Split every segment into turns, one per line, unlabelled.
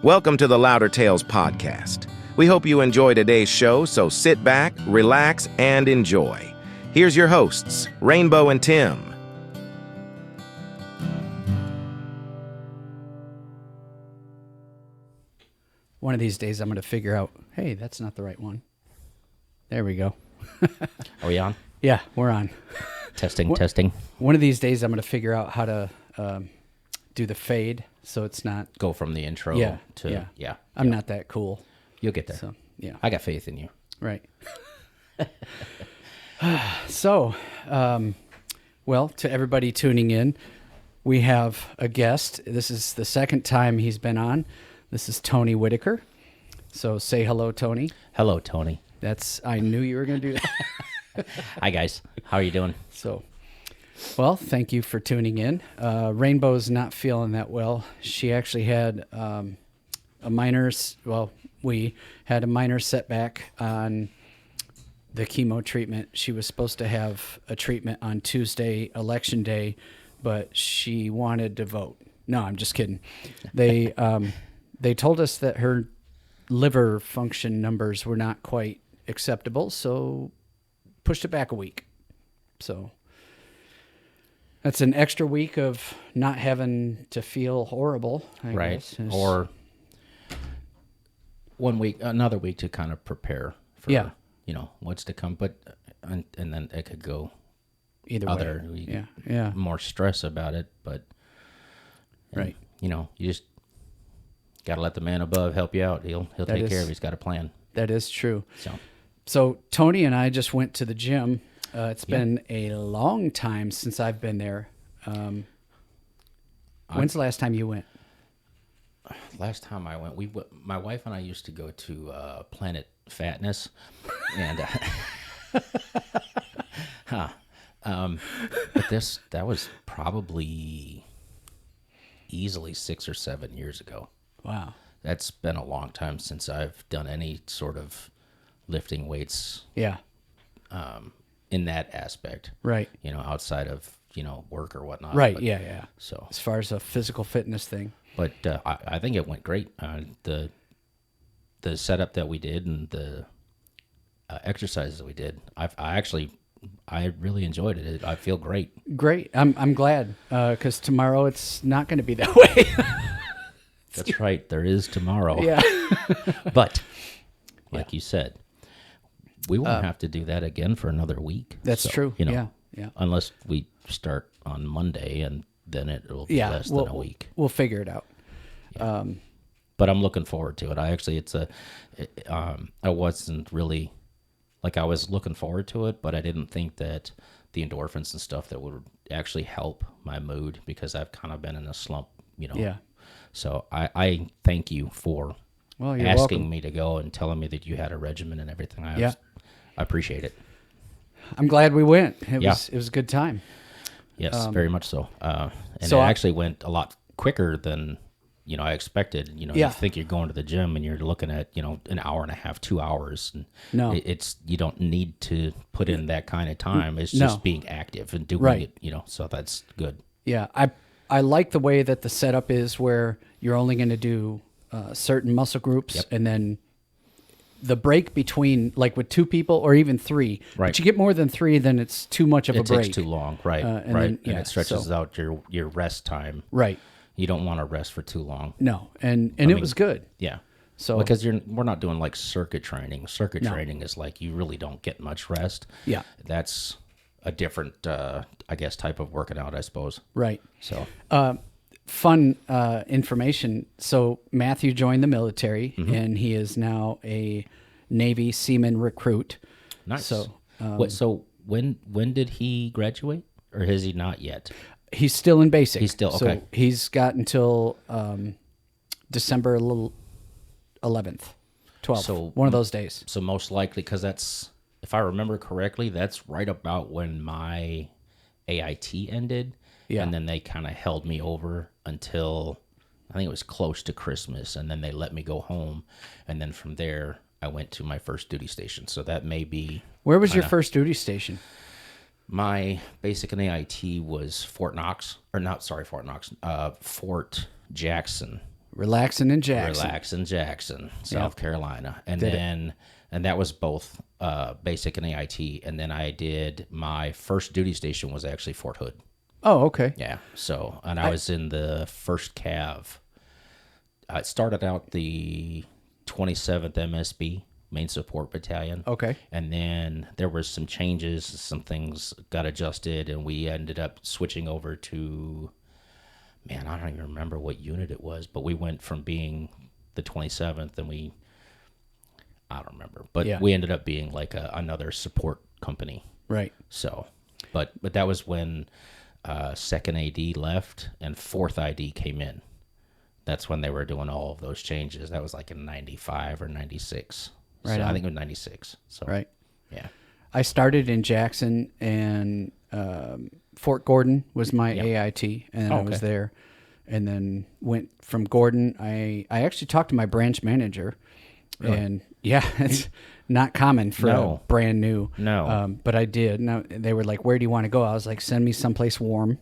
Welcome to the Louder Tales podcast. We hope you enjoy today's show, so sit back, relax, and enjoy. Here's your hosts, Rainbow and Tim.
One of these days I'm going to figure out, hey, that's not the right one. There we go.
Are we on?
Yeah, we're on.
Testing.
One of these days I'm going to figure out how to do the fade so it's not...
Go from the intro to... Yeah.
I'm not that cool.
You'll get there.
So, yeah.
I got faith in you.
Right. So, well, to everybody tuning in, we have a guest. This is the second time he's been on. This is Tony Whitaker. So say hello, Tony.
Hello, Tony.
I knew you were going to do that.
Hi, guys. How are you doing?
So, well, thank you for tuning in. Rainbow's not feeling that well. She actually had we had a minor setback on the chemo treatment. She was supposed to have a treatment on Tuesday, election day, but she wanted to vote. No, I'm just kidding. They told us that her liver function numbers were not quite acceptable, so pushed it back a week. So that's an extra week of not having to feel horrible, I guess.
Or another week to kind of prepare for, what's to come. But, and then it could go
either way. Yeah.
More stress about it, but,
right.
You just got to let the man above help you out. He'll take care of it. He's got a plan.
That is true. So Tony and I just went to the gym. It's been a long time since I've been there. When's the last time you went?
Last time I went, my wife and I used to go to Planet Fatness, and but that was probably easily 6 or 7 years ago.
Wow,
that's been a long time since I've done any sort of lifting weights.
Yeah.
In that aspect,
right?
Outside of work or whatnot,
right?
But,
yeah.
So
as far as a physical fitness thing,
but I think it went great. The setup that we did and the exercises that we did, I really enjoyed it. I feel great.
Great. I'm glad because tomorrow it's not going to be that way.
That's right. There is tomorrow.
Yeah.
But like you said, we won't have to do that again for another week.
That's true. Yeah.
Unless we start on Monday, and then it will be less than a week.
We'll figure it out.
Yeah. But I'm looking forward to it. I wasn't really, I was looking forward to it, but I didn't think that the endorphins and stuff that would actually help my mood, because I've kind of been in a slump,
Yeah.
So I thank you for
you're
asking
welcome.
me to go and telling me that you had a regimen and everything. I appreciate it.
I'm glad we went. It was a good time.
Yes, very much so. And
so
it actually went a lot quicker than I expected. You think you're going to the gym and you're looking at an hour and a half, 2 hours. And
no,
it's you don't need to put in that kind of time. It's just being active and doing it. So that's good.
Yeah, I like the way that the setup is, where you're only going to do certain muscle groups, and then the break between, with 2 people or even 3.
Right.
But you get more than 3, then it's too much of a break.
It takes too long. Right.
Then,
and it stretches out your rest time.
Right.
You don't want to rest for too long.
No, and it was good.
Yeah.
So
because we're not doing circuit training. Circuit training is you really don't get much rest.
Yeah.
That's a different, type of working out, I suppose.
Right.
So.
Fun information. So Matthew joined the military, and he is now a Navy seaman recruit.
Nice.
So,
so when did he graduate, or is he not yet?
He's still in basic.
He's still okay.
So he's got until December 11th, 12th. So one of those days.
So most likely, because that's, if I remember correctly, that's right about when my AIT ended. Yeah. And then they kind of held me over until, I think it was close to Christmas, and then they let me go home. And then from there, I went to my first duty station. So that may be...
Where was your first duty station?
My basic in AIT was Fort Jackson.
Relaxing in Jackson.
Relax in Jackson, South Carolina. And
Did
then and that was both basic and AIT. And then I did my first duty station was actually Fort Hood.
Oh, okay.
Yeah. So, and I was in the first Cav. I started out the 27th MSB, Main Support Battalion.
Okay.
And then there were some changes, some things got adjusted, and we ended up switching over to, man, I don't even remember what unit it was, but we went from being the 27th, and I don't remember, but we ended up being like another support company.
Right.
So, but that was when second AD left and fourth ID came in. That's when they were doing all of those changes. That was like in 95 or 96.
Right.
So
on.
I think it was 96. So
Right.
Yeah.
I started in Jackson, and Fort Gordon was my AIT, and I was there. And then went from Gordon. I actually talked to my branch manager. Really? And it's not common for a brand new.
No.
But I did. Now they were like, "Where do you want to go?" I was like, "Send me someplace warm."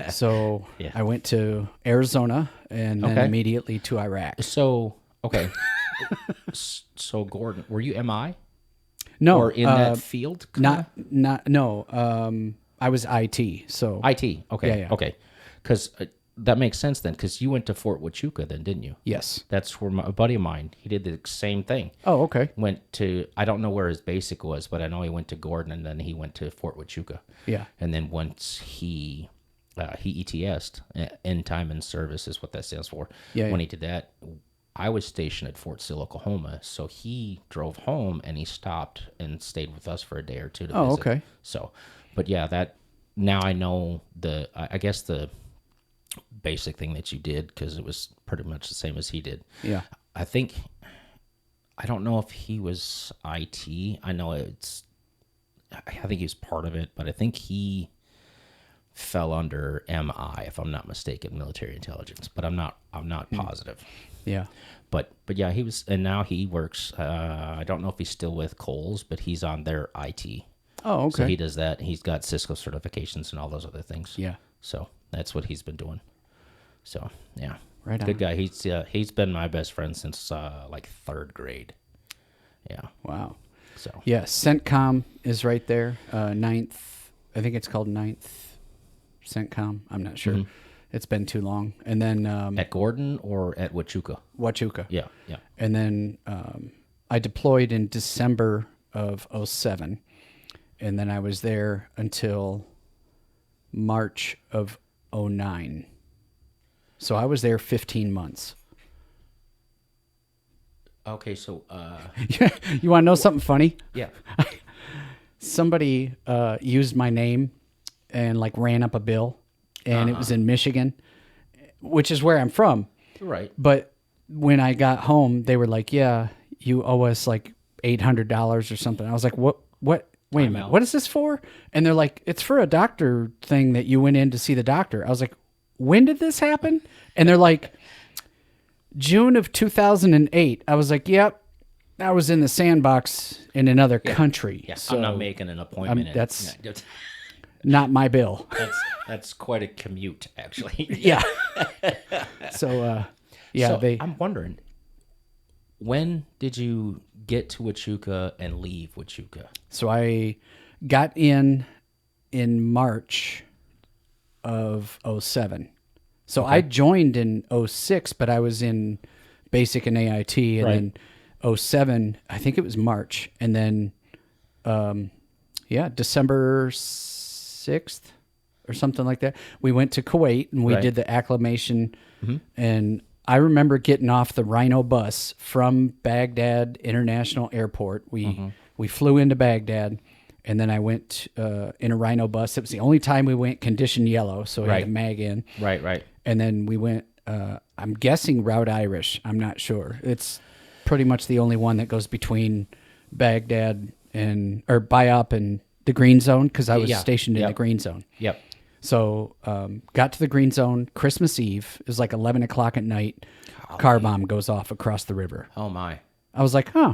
So I went to Arizona and then immediately to Iraq.
So okay. So Gordon, were you MI?
No,
or in that field?
Not. No. I was IT. So
IT. Okay.
Yeah.
Okay. Because that makes sense then. Because you went to Fort Huachuca then, didn't you?
Yes.
That's where a buddy of mine. He did the same thing.
Oh, okay.
Went to, I don't know where his basic was, but I know he went to Gordon and then he went to Fort Huachuca.
Yeah.
And then once he ETS'd, end time in service is what that stands for.
Yeah.
When he did that, I was stationed at Fort Sill, Oklahoma. So he drove home and he stopped and stayed with us for a day or two to visit.
Okay.
So, but yeah, that, now I know I guess the basic thing that you did, because it was pretty much the same as he did.
Yeah.
I don't know if he was IT. I think he was part of it, but I think he fell under MI, if I'm not mistaken, military intelligence, but I'm not positive.
Yeah.
But yeah, he was, and now he works, I don't know if he's still with Coles, but he's on their IT.
Oh, okay.
So he does that. He's got Cisco certifications and all those other things.
Yeah.
So that's what he's been doing. So yeah,
right on.
Good guy. He's been my best friend since like third grade. Yeah.
Wow.
So
yeah, CENTCOM is right there. Ninth, I think it's called Ninth CENTCOM. I'm not sure. Mm-hmm. It's been too long. And then
at Gordon or at Huachuca?
Huachuca.
Yeah.
And then I deployed in December of 2007. And then I was there until March of 2009. So I was there 15 months.
Okay, so...
You want to know something funny?
Yeah.
Somebody used my name and like ran up a bill, and it was in Michigan, which is where I'm from.
Right.
But when I got home, they were like, yeah, you owe us like $800 or something. I was like, what? Wait a minute, what is this for? And they're like, it's for a doctor thing that you went in to see the doctor. I was like, when did this happen? And they're like, June of 2008. I was like, yep, I was in the sandbox in another country.
Yeah,
so
I'm not making an appointment.
That's not my bill.
That's quite a commute, actually.
Yeah. So,
I'm wondering, when did you get to Huachuca and leave Huachuca?
So I got in March of 2007. So I joined in 2006, but I was in basic and AIT, and then 2007, I think it was March, and then December 6th or something like that, we went to Kuwait and we did the acclimation, and I remember getting off the Rhino bus from Baghdad International Airport. We flew into Baghdad, and then I went in a Rhino bus. It was the only time we went condition yellow, so we had a mag in.
Right.
And then we went, I'm guessing Route Irish. I'm not sure. It's pretty much the only one that goes between Baghdad or Bayop and the Green Zone, because I was stationed in the Green Zone.
Yep.
So got to the Green Zone Christmas Eve. It was like 11 o'clock at night. Car bomb goes off across the river.
Oh my!
I was like, huh.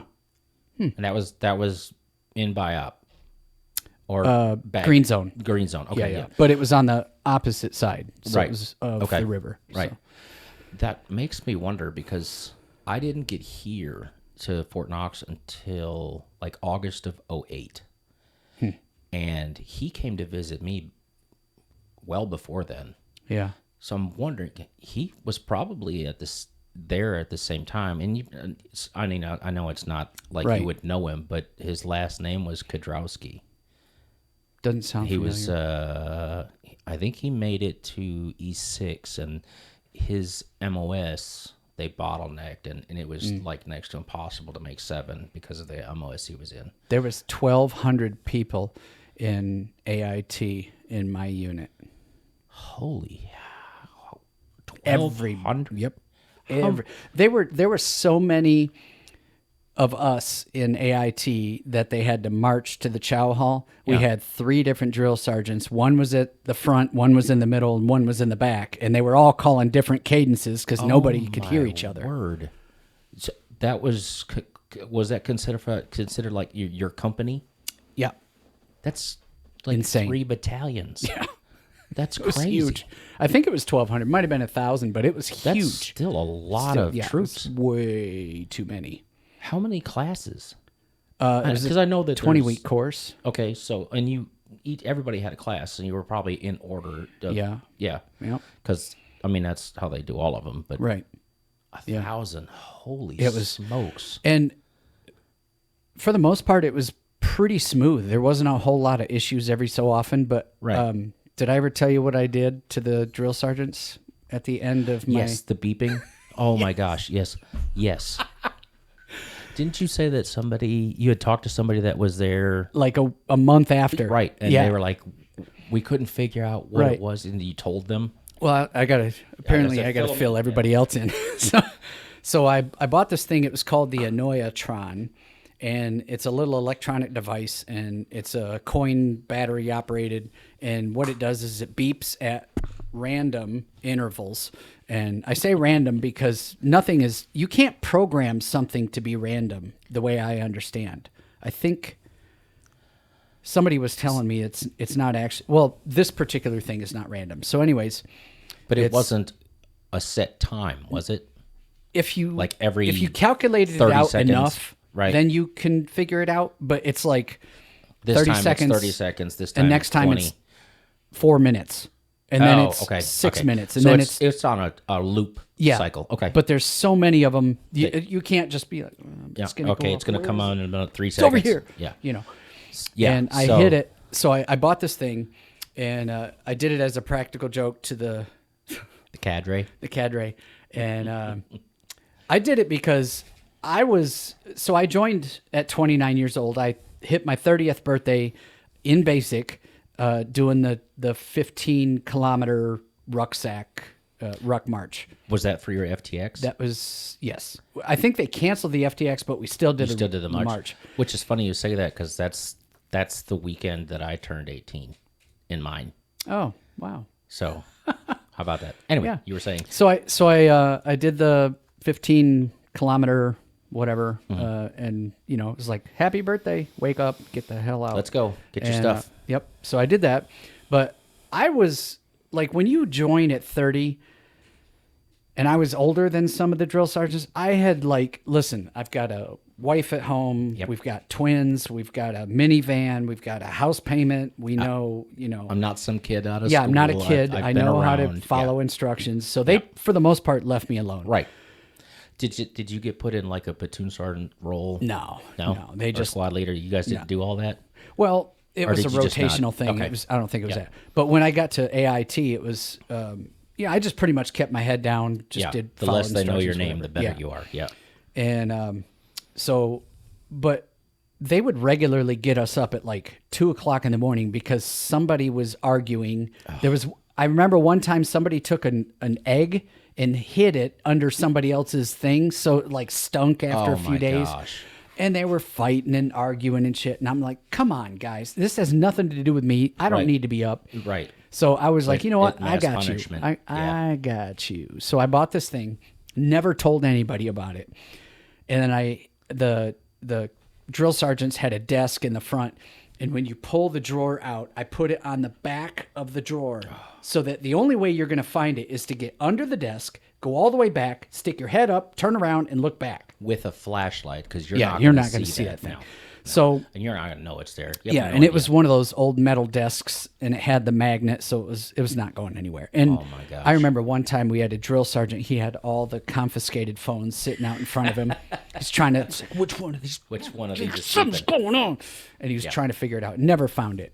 And that was in Bayop or
Green Zone.
Green Zone. Okay, yeah.
But it was on the opposite side, so
Right.
it was of the river.
Right.
So.
That makes me wonder because I didn't get here to Fort Knox until like August of '08. And he came to visit me well before then.
Yeah.
So I'm wondering, he was probably there at the same time. And I mean, I know it's not like
Right.
you would know him, but his last name was Kudrowski.
Doesn't sound
He
familiar.
was, I think he made it to E6, and his MOS, they bottlenecked, and it was like next to impossible to make 7 because of the MOS he was in.
There was 1,200 people in AIT in my unit.
Holy,
Every
1,200?
Yep. There were so many of us in AIT that they had to march to the chow hall. We
Yeah.
had 3 different drill sergeants. One was at the front, one was in the middle, and one was in the back. And they were all calling different cadences because nobody could hear each other.
Word. So that was that considered like your company?
Yeah.
That's like
Insane.
3 battalions. Yeah. That's
It was
crazy.
huge. I think it was 1,200. Might have been 1,000, but it was
That's
huge.
still a lot
Still-
of
yeah, it
troops.
was way too many.
How many classes?
It was
Because
a
I know that
20-week course.
Okay, so and everybody had a class, and you were probably in order.
Yeah.
yeah,
Yep.
Because I mean that's how they do all of them. But
Right.
1,000, holy
It was-
smokes!
And for the most part, it was pretty smooth. There wasn't a whole lot of issues every so often. But
Right.
did I ever tell you what I did to the drill sergeants at the end of my...
Yes, the beeping. Oh my gosh, yes. Didn't you say that you had talked to somebody that was there,
Like a month after.
right? And
yeah.
they were like, we couldn't figure out what
Right.
it was, and you told them.
Well, I got to apparently
a
I got to
filament,
fill everybody else in. so I bought this thing. It was called the Anoia-tron, and it's a little electronic device, and it's a coin battery operated. And what it does is it beeps at random intervals. And I say random because you can't program something to be random the way I understand. I think somebody was telling me it's not actually, well, this particular thing is not random. So anyways,
But it
It's-
wasn't a set time, was it?
if you
Like every
if you calculated it
30
out
seconds,
enough,
right.
then you can figure it out. But it's like
This
30
time
seconds,
it's 30 seconds. This time
and next
it's
time
20.
it's 4 minutes, and then
Oh,
it's
okay,
6
okay.
minutes, and
so
then
it's on a loop cycle. Okay.
But there's so many of them, you can't just be like,
yeah.
it's gonna
Okay,
go
it's
up.
going to
Where
come
is it?
on in about 3
It's
seconds.
over here.
Yeah.
You know.
Yeah.
And I
so-
hit it. So I bought this thing, and I did it as a practical joke to the
cadre.
cadre, and I did it because I joined at 29 years old. I hit my 30th birthday in basic, doing the 15-kilometer rucksack ruck march.
Was that for your FTX?
That was, yes. I think they canceled the FTX, but we still did
the march. Which is funny you say that because that's the weekend that I turned 18 in mine.
Oh, wow.
So how about that? Anyway,
Yeah.
you were saying.
So I did the 15-kilometer whatever, and it was like, happy birthday, wake up, get the hell out.
Let's go. Get your
And,
stuff.
Yep. So I did that, but I was like, when you join at 30, and I was older than some of the drill sergeants, I had listen, I've got a wife at home,
Yep.
we've got twins, we've got a minivan, we've got a house payment, we know,
I'm not some kid out of
yeah,
school.
I'm not a kid.
I've
I
been
know how to
around.
follow
Yeah.
instructions. So they, for the most part, left me alone.
Right. Did you get put in like a platoon sergeant role?
No. They
Or
just,
squad leader. You guys didn't do all that.
well, it
Or
was a
did you just not?
rotational thing.
Okay.
It was, I don't think it was
Yeah.
that. But when I got to AIT, it was, I just pretty much kept my head down, just
Yeah.
did
The
follow
less they know your
instructions,
name, the better
whatever.
you are. Yeah.
And but they would regularly get us up at like 2:00 in the morning because somebody was arguing. I remember one time somebody took an egg and hid it under somebody else's thing, so it like stunk after a
Oh
few
my
days.
gosh.
And they were fighting and arguing and shit. And I'm like, come on, guys, this has nothing to do with me. I don't
Right.
need to be up.
Right.
So I was like, you know what? I
mass
got
punishment.
you. I got you. So I bought this thing, never told anybody about it. And then the drill sergeants had a desk in the front. And when you pull the drawer out, I put it on the back of the drawer so that the only way you're going to find it is to get under the desk, go all the way back, stick your head up, turn around, and look back.
With a flashlight, because you're
Yeah,
not
you're
gonna
not going to see that
now.
thing. So
And you're not going to know it's there. You have
yeah,
no
and it
idea.
was one of those old metal desks, and it had the magnet, so it was not going anywhere. And
Oh, my gosh.
I remember one time we had a drill sergeant. He had all the confiscated phones sitting out in front of him. He's trying to, it's like, which one of these
is
something's
keeping?
going on, and he was trying to figure it out. Never found it.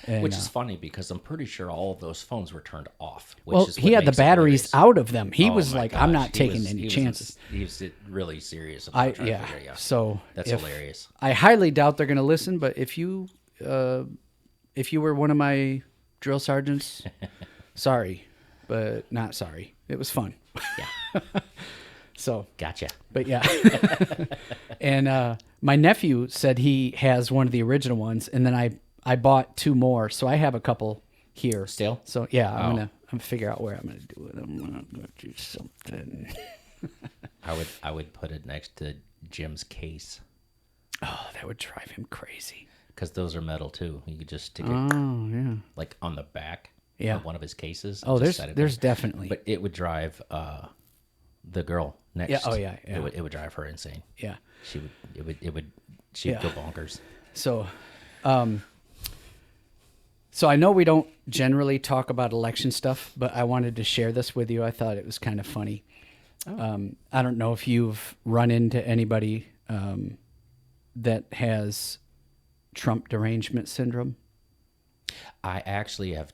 And,
Which is funny because I'm pretty sure all of those phones were turned off. Which
well,
is
he
what
had the
makes it
batteries
hilarious.
out of them. He
Oh
was
my
like, I'm
gosh.
not taking any chances.
He was really serious about trying to figure it out.
So
That's hilarious.
I highly doubt they're going to listen. But if you were one of my drill sergeants, sorry, but not sorry. It was fun.
Yeah.
So,
Gotcha.
but yeah, and my nephew said he has one of the original ones, and then I bought 2 more, so I have a couple here
Still?
So yeah, I'm gonna figure out where I'm gonna do it. I'm gonna do something.
I would put it next to Jim's case.
Oh, that would drive him crazy.
Because those are metal too. You could just stick it
Oh yeah.
like on the back
Yeah.
of one of his cases.
Oh,
and just set it
there's
there.
definitely.
But it would drive the girl next.
Yeah, oh, yeah, yeah.
It would drive her insane.
Yeah.
She'd go bonkers.
So, so I know we don't generally talk about election stuff, but I wanted to share this with you. I thought it was kind of funny. I don't know if you've run into anybody that has Trump derangement syndrome.
I actually have.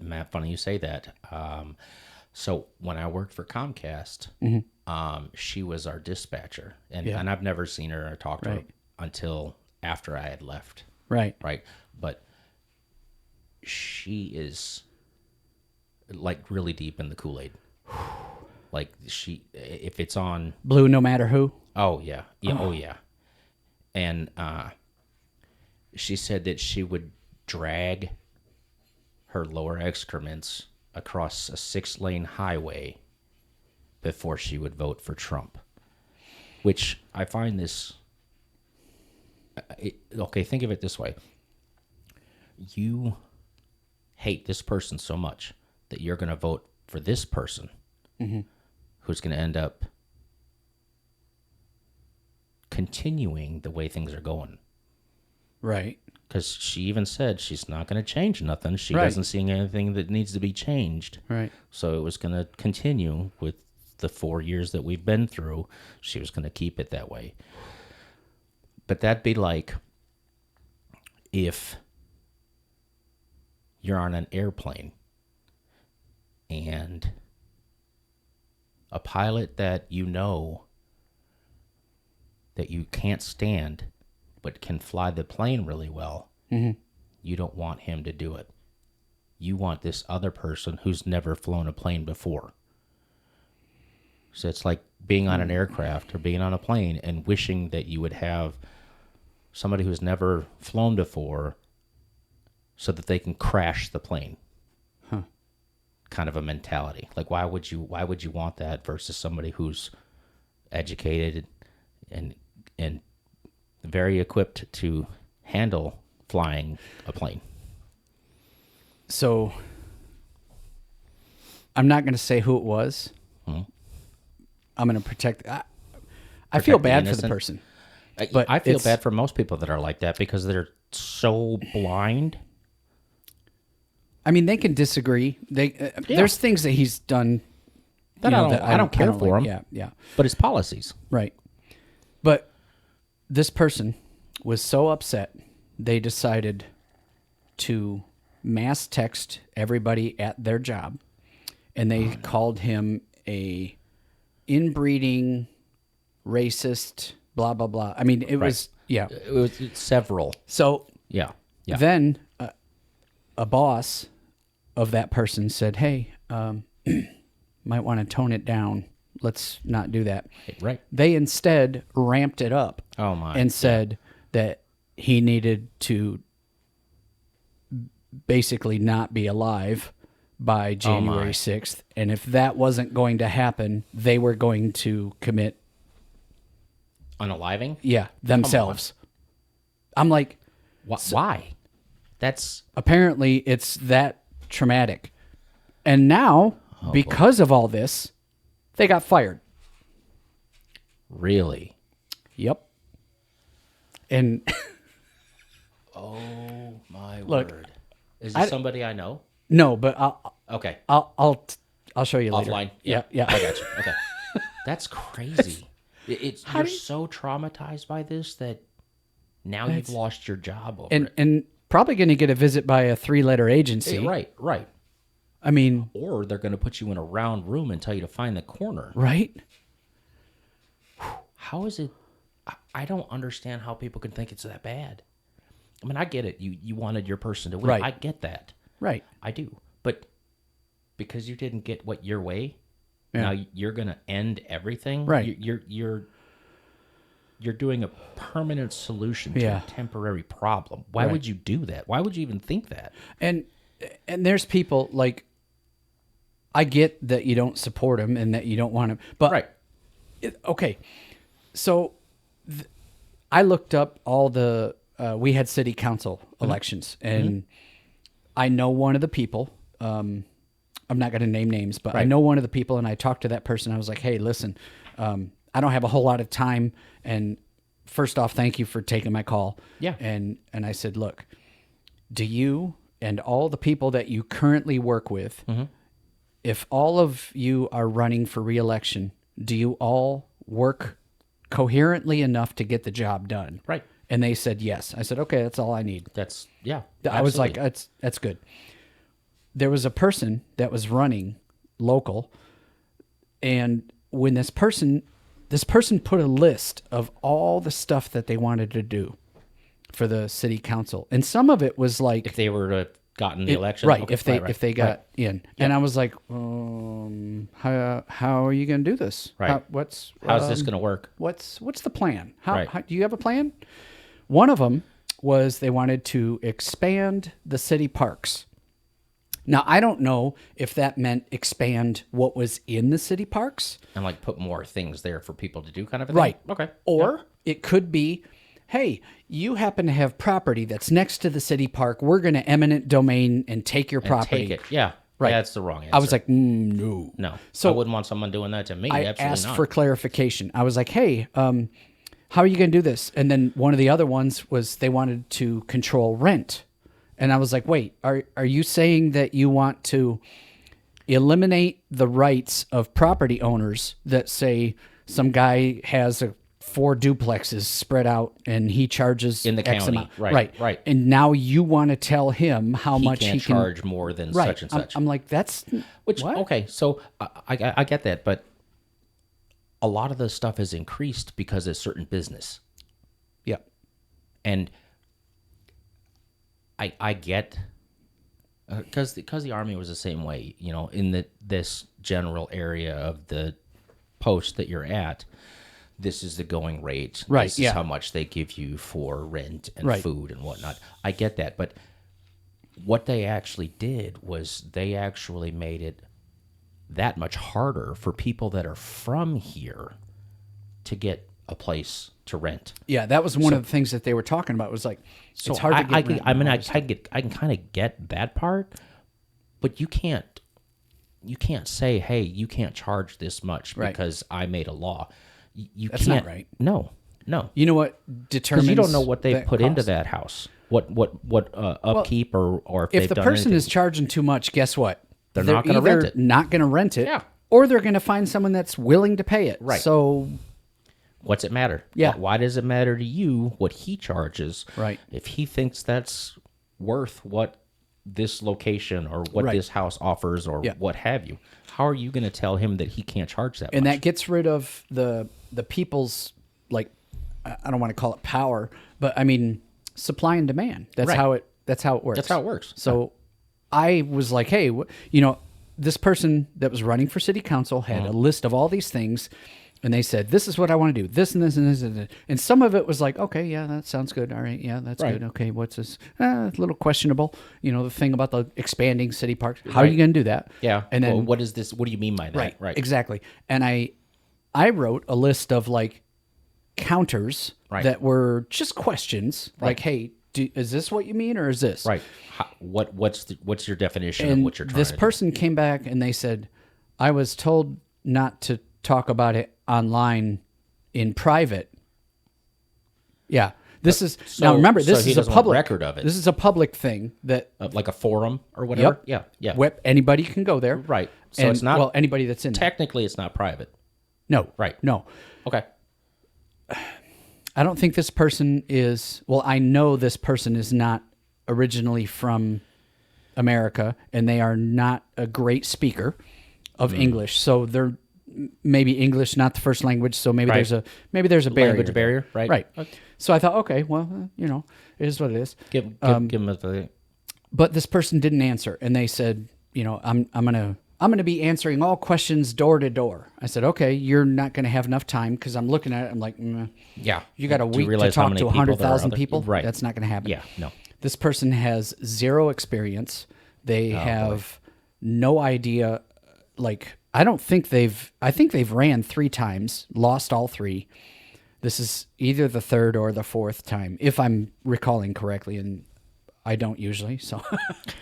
Matt, funny you say that. So when I worked for Comcast, she was our dispatcher, and I've never seen her or talked to her until after I had left.
Right.
Right. But she is like really deep in the Kool-Aid. Like if it's on
Blue no matter who.
Oh yeah. Oh yeah. And she said that she would drag her lower excrements across a 6-lane highway before she would vote for Trump. Which I find this okay, think of it this way. You hate this person so much that you're going to vote for this person who's going to end up continuing the way things are going.
Right.
Because she even said she's not going to change nothing. She doesn't see anything that needs to be changed.
Right.
So it was going to continue with the 4 years that we've been through. She was going to keep it that way. But that'd be like if you're on an airplane and a pilot that you know that you can't stand but can fly the plane really well, you don't want him to do it. You want this other person who's never flown a plane before. So it's like being on an aircraft or being on a plane and wishing that you would have somebody who's never flown before so that they can crash the plane. Kind of a mentality. Like why would you want that versus somebody who's educated and very equipped to handle flying a plane?
So I'm not going to say who it was. I'm going to protect. I feel
the
bad for the
innocent.
person.
But I feel
it's-
bad for most people that are like that because they're so blind.
I mean, they can disagree. There's things that he's done
That I don't care for
like.
him.
Yeah.
But it's policies.
Right. But this person was so upset, they decided to mass text everybody at their job, and they called him a inbreeding, racist, blah, blah, blah. I mean, it was,
It's several.
So
Yeah.
then a boss of that person said, hey, might want to tone it down. Let's not do that.
Right.
They instead ramped it up
Oh my.
and said that he needed to basically not be alive by January 6th. And if that wasn't going to happen, they were going to commit,
Unaliving?
themselves. I'm like,
Why? That's
apparently it's that traumatic. And now, because of all this, They got fired.
Really?
Yep. And
Oh my
Look,
word! Is this somebody I know?
no, but
Okay,
I'll show you later.
offline.
Yeah.
I got you. Okay, that's crazy. You're so traumatized by this that now you've lost your job over it.
And probably going to get a visit by a 3-letter agency.
Right.
I mean,
Or they're going to put you in a round room and tell you to find the corner.
right?
How is it? I don't understand how people can think it's that bad. I mean, I get it. You wanted your person to win.
Right.
I get that.
Right.
I do. But because you didn't get what your way,
Yeah.
now you're going to end everything.
Right.
You're doing a permanent solution to
Yeah.
a temporary problem. Why
Right.
would you do that? Why would you even think that?
And there's people like, I get that you don't support him and that you don't want him, but
Right.
Okay, so I looked up all the we had city council elections, and I know one of the people. I'm not going to name names, but I
Right.
know one of the people, and I talked to that person. I was like, "Hey, listen, I don't have a whole lot of time, and first off, thank you for taking my call."
Yeah.
and I said, "Look, do you and all the people that you currently work with, if all of you are running for reelection, do you all work coherently enough to get the job done?"
Right.
And they said yes. I said, "Okay, that's all I need."
That's, yeah.
I was like,
absolutely.
that's good. There was a person that was running local, and when this person put a list of all the stuff that they wanted to do for the city council, and some of it was like,
if they were to gotten the election.
right?
Okay,
If they got
right.
in, and I was like, how are you going to do this?
Right. How's this going to work?
What's the plan? How
Right.
do you have a plan? One of them was they wanted to expand the city parks. Now, I don't know if that meant expand what was in the city parks.
And like put more things there for people to do, kind of a
Right.
thing? Okay.
Or it could be, hey, you happen to have property that's next to the city park. We're going to eminent domain and take your property.
Take it. Yeah.
Right.
That's the wrong answer.
I was like, no.
no.
So
I wouldn't want someone doing that to me.
I
Absolutely
asked
not.
for clarification. I was like, hey, how are you going to do this? And then one of the other ones was they wanted to control rent. And I was like, wait, are you saying that you want to eliminate the rights of property owners that say some guy has 4 duplexes spread out and he charges
In the
X
county.
amount.
Right.
And now you want to tell him how
he
much
can't
he can
charge more than
right.
such and such.
I'm like, that's
Which,
what?
okay, so I get that, but a lot of the stuff is increased because of certain business.
Yeah.
And I get, because the Army was the same way, you know, in this general area of the post that you're at, this is the going rate.
Right,
This
yeah.
is how much they give you for rent and
Right.
food and whatnot. I get that, but what they actually did was they actually made it that much harder for people that are from here to get a place to rent.
Yeah, that was one of the things that they were talking about. Was like,
So
it's hard to get.
I
rent
mean,
and all
I
this
can kind of get that part, but you can't say, hey, you can't charge this much
Right.
because I made a law. You
That's
can't.
not right.
No.
You know what
Because
determines?
you don't know what they put into
cost?
that house. What upkeep or if
If
they've
the
done
person
anything.
is charging too much, guess what?
They're not gonna
either
rent it.
Not going to rent it.
Yeah.
Or they're going to find someone that's willing to pay it.
Right.
So
What's it matter?
Yeah.
Why does it matter to you what he charges?
Right.
If he thinks that's worth what this location or what
Right.
this house offers or
Yeah.
what have you, how are you going to tell him that he can't charge that
and
much?
that gets rid of the people's, like, I don't want to call it power, but I mean supply and demand. That's
Right.
how it works.
That's how it works.
So I was like, hey, you know, this person that was running for city council had
Mm-hmm.
a list of all these things, and they said, this is what I want to do, this and this and this and this. And some of it was like, okay, yeah, that sounds good. All right, yeah, that's
Right.
good. Okay, what's this? A little questionable. You know, the thing about the expanding city parks. How are you going to do that?
Yeah.
And then
well, what is this? What do you mean by that?
Right. Exactly. And I wrote a list of like counters
Right.
that were just questions, like, hey, is this what you mean or is this?
Right. What's your definition of
And
what you're trying
this
to
person came back and they said, I was told not to talk about it online in private. Yeah. This is now. Remember, this
he
is a
doesn't want
public
record of it.
This is a public thing that
Like a forum or whatever.
Yep.
Yeah.
Anybody can go there.
Right. So
And,
it's not
well, anybody that's in there.
technically it's not private.
No.
Right.
No.
Okay.
I don't think this person is. Well, I know this person is not originally from America, and they are not a great speaker of English. So they're maybe English not the first language. So maybe
Right.
there's a barrier.
Language barrier, right?
Right.
Okay.
So I thought, okay, well, it is what it is.
Give him a
But this person didn't answer, and they said, I'm gonna be answering all questions door to door. I said, okay, you're not gonna have enough time because I'm looking at it. I'm like,
yeah.
you got a
Do you
week to
realize how
talk
many
to
people there are
100,000
other-
people.
Right.
That's not gonna happen.
Yeah. No.
This person has zero experience. They have no idea. Like, I think they've ran 3 times, lost all 3. This is either the 3rd or the 4th time, if I'm recalling correctly, and I don't usually, so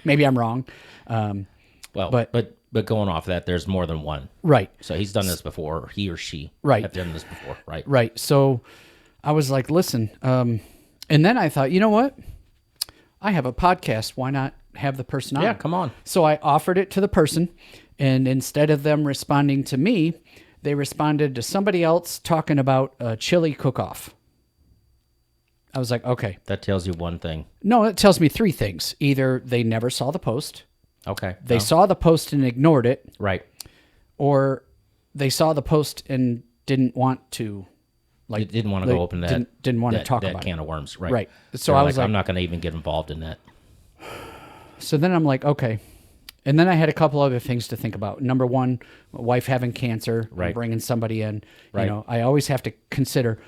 maybe I'm wrong.
Well,
but-
but going off that, there's more than one.
Right.
So he's done this before, or he or she
Right.
have done this before, right?
Right. So I was like, listen, and then I thought, you know what? I have a podcast. Why not have the person on?
Yeah, come on.
So I offered it to the person, and instead of them responding to me, they responded to somebody else talking about a chili cook-off. I was like, okay.
That tells you one thing.
No, it tells me 3 things. Either they never saw the post,
Okay.
they
No.
saw the post and ignored it,
Right.
or they saw the post and didn't want to,
You didn't want to go open that.
didn't want to talk
that
about
can
it.
of worms. Right.
Right. So
They're
I was like,
I'm not going to even get involved in that.
So then I'm like, okay. And then I had a couple other things to think about. Number one, my wife having cancer,
Right.
bringing somebody in.
Right.
I always have to consider,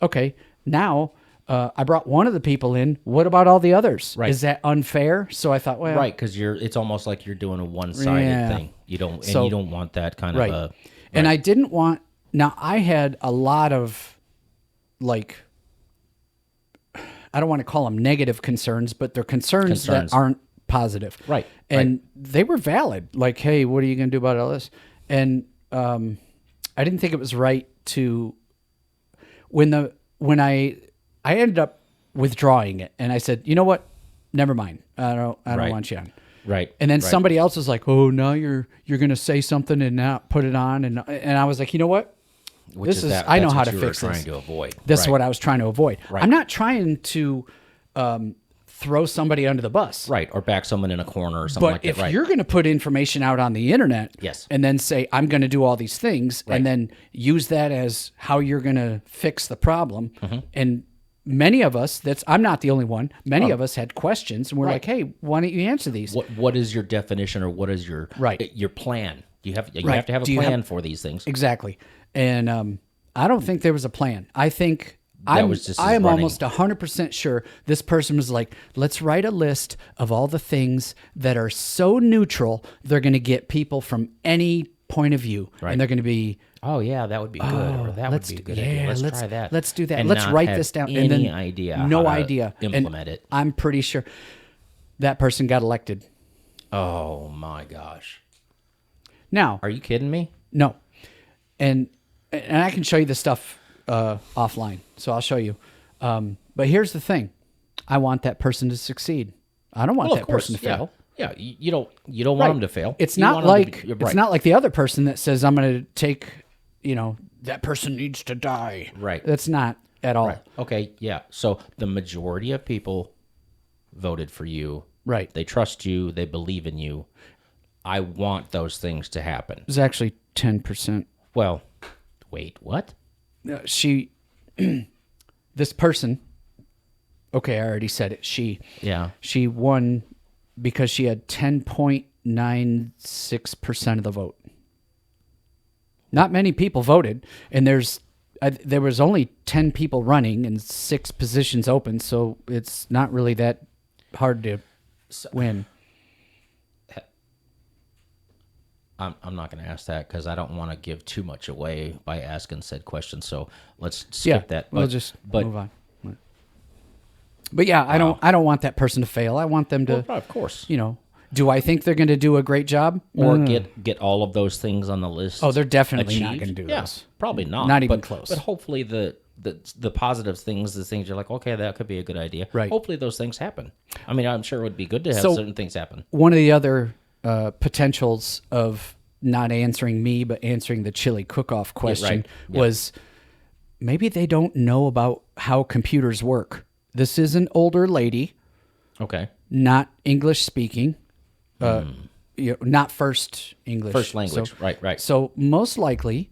okay, now I brought one of the people in. What about all the others?
Right.
Is that unfair? So I thought, well,
Right, because it's almost like you're doing a one-sided
Yeah.
thing. You don't
So-
you don't want that kind
right.
of a
And I didn't want. Now I had a lot of, like, I don't want to call them negative concerns, but they're concerns.
Concerns.
That aren't positive.
Right,
And they were valid. Like, hey, what are you going to do about all this? And I didn't think it was right to when I ended up withdrawing it, and I said, you know what? Never mind. I don't
Right.
want you on.
right.
And then
right.
somebody else was like, "Oh, now you're going to say something and not put it on." And I was like, "You know what?
Which
this
is
is
that,
I know
that's
how
what
to
you were
fix
trying
this.
to avoid.
This is
Right.
what I was trying to avoid.
Right.
I'm not trying to throw somebody under the bus.
Right, or back someone in a corner or something
But
like
if
that. Right.
you're going to put information out on the internet,
Yes.
and then say I'm going to do all these things,
Right.
and then use that as how you're going to fix the problem,
Mm-hmm.
and many of us, I'm not the only one. Many of us had questions, and we're
Right.
like, "Hey, why don't you answer these?"
What is your definition, or what is your
Right.
your plan? You have
Right.
have to have a
Do you
plan for these things.
Exactly. And I don't think there was a plan. I think
was just
I am
running.
almost 100% sure this person was like, let's write a list of all the things that are so neutral, they're going to get people from any point of view.
Right.
And they're going to be,
Oh yeah, that would be good, or that would
let's
be a
do-
good
yeah,
idea. Let's
let's
try that.
let's do that.
And
Let's
not
write
have
this down.
Any
And then
idea?
no
how to
idea. And
Implement it.
I'm pretty sure that person got elected.
Oh my gosh,
Now,
are you kidding me?
no. And I can show you the stuff offline, so I'll show you. But here's the thing: I want that person to succeed. I don't want
Well,
that
of course,
person to
yeah.
fail.
Yeah, you don't want them to fail.
It's
You
not
want 'em to
like
be- you're
it's
right.
not like the other person that says I'm going to take. That person needs to die.
Right.
That's not at all.
Right. Okay. Yeah. So the majority of people voted for you.
Right.
They trust you. They believe in you. I want those things to happen.
It was actually 10%.
Well, wait. What?
This person. Okay, I already said it. She
Yeah.
won because she had 10.96% of the vote. Not many people voted, and there was only 10 people running and 6 positions open, so it's not really that hard to win.
I'm not going to ask that because I don't want to give too much away by asking said question. So let's skip that.
We'll just
but
move on. But yeah, I don't want that person to fail. I want them to,
Well, of course.
Do I think they're going to do a great job?
or get all of those things on the list.
Oh, they're definitely not
achieved.
going to do
Yeah,
this.
probably not.
Not even
but,
close.
But hopefully the positive things, the things you're like, okay, that could be a good idea.
Right.
Hopefully those things happen. I mean, I'm sure it would be good to have
So-
certain things happen.
One of the other potentials of not answering me, but answering the chili cook-off question
right. Yeah.
was maybe they don't know about how computers work. This is an older lady,
Okay.
not English speaking, not first English.
First language.
So-
right.
So most likely,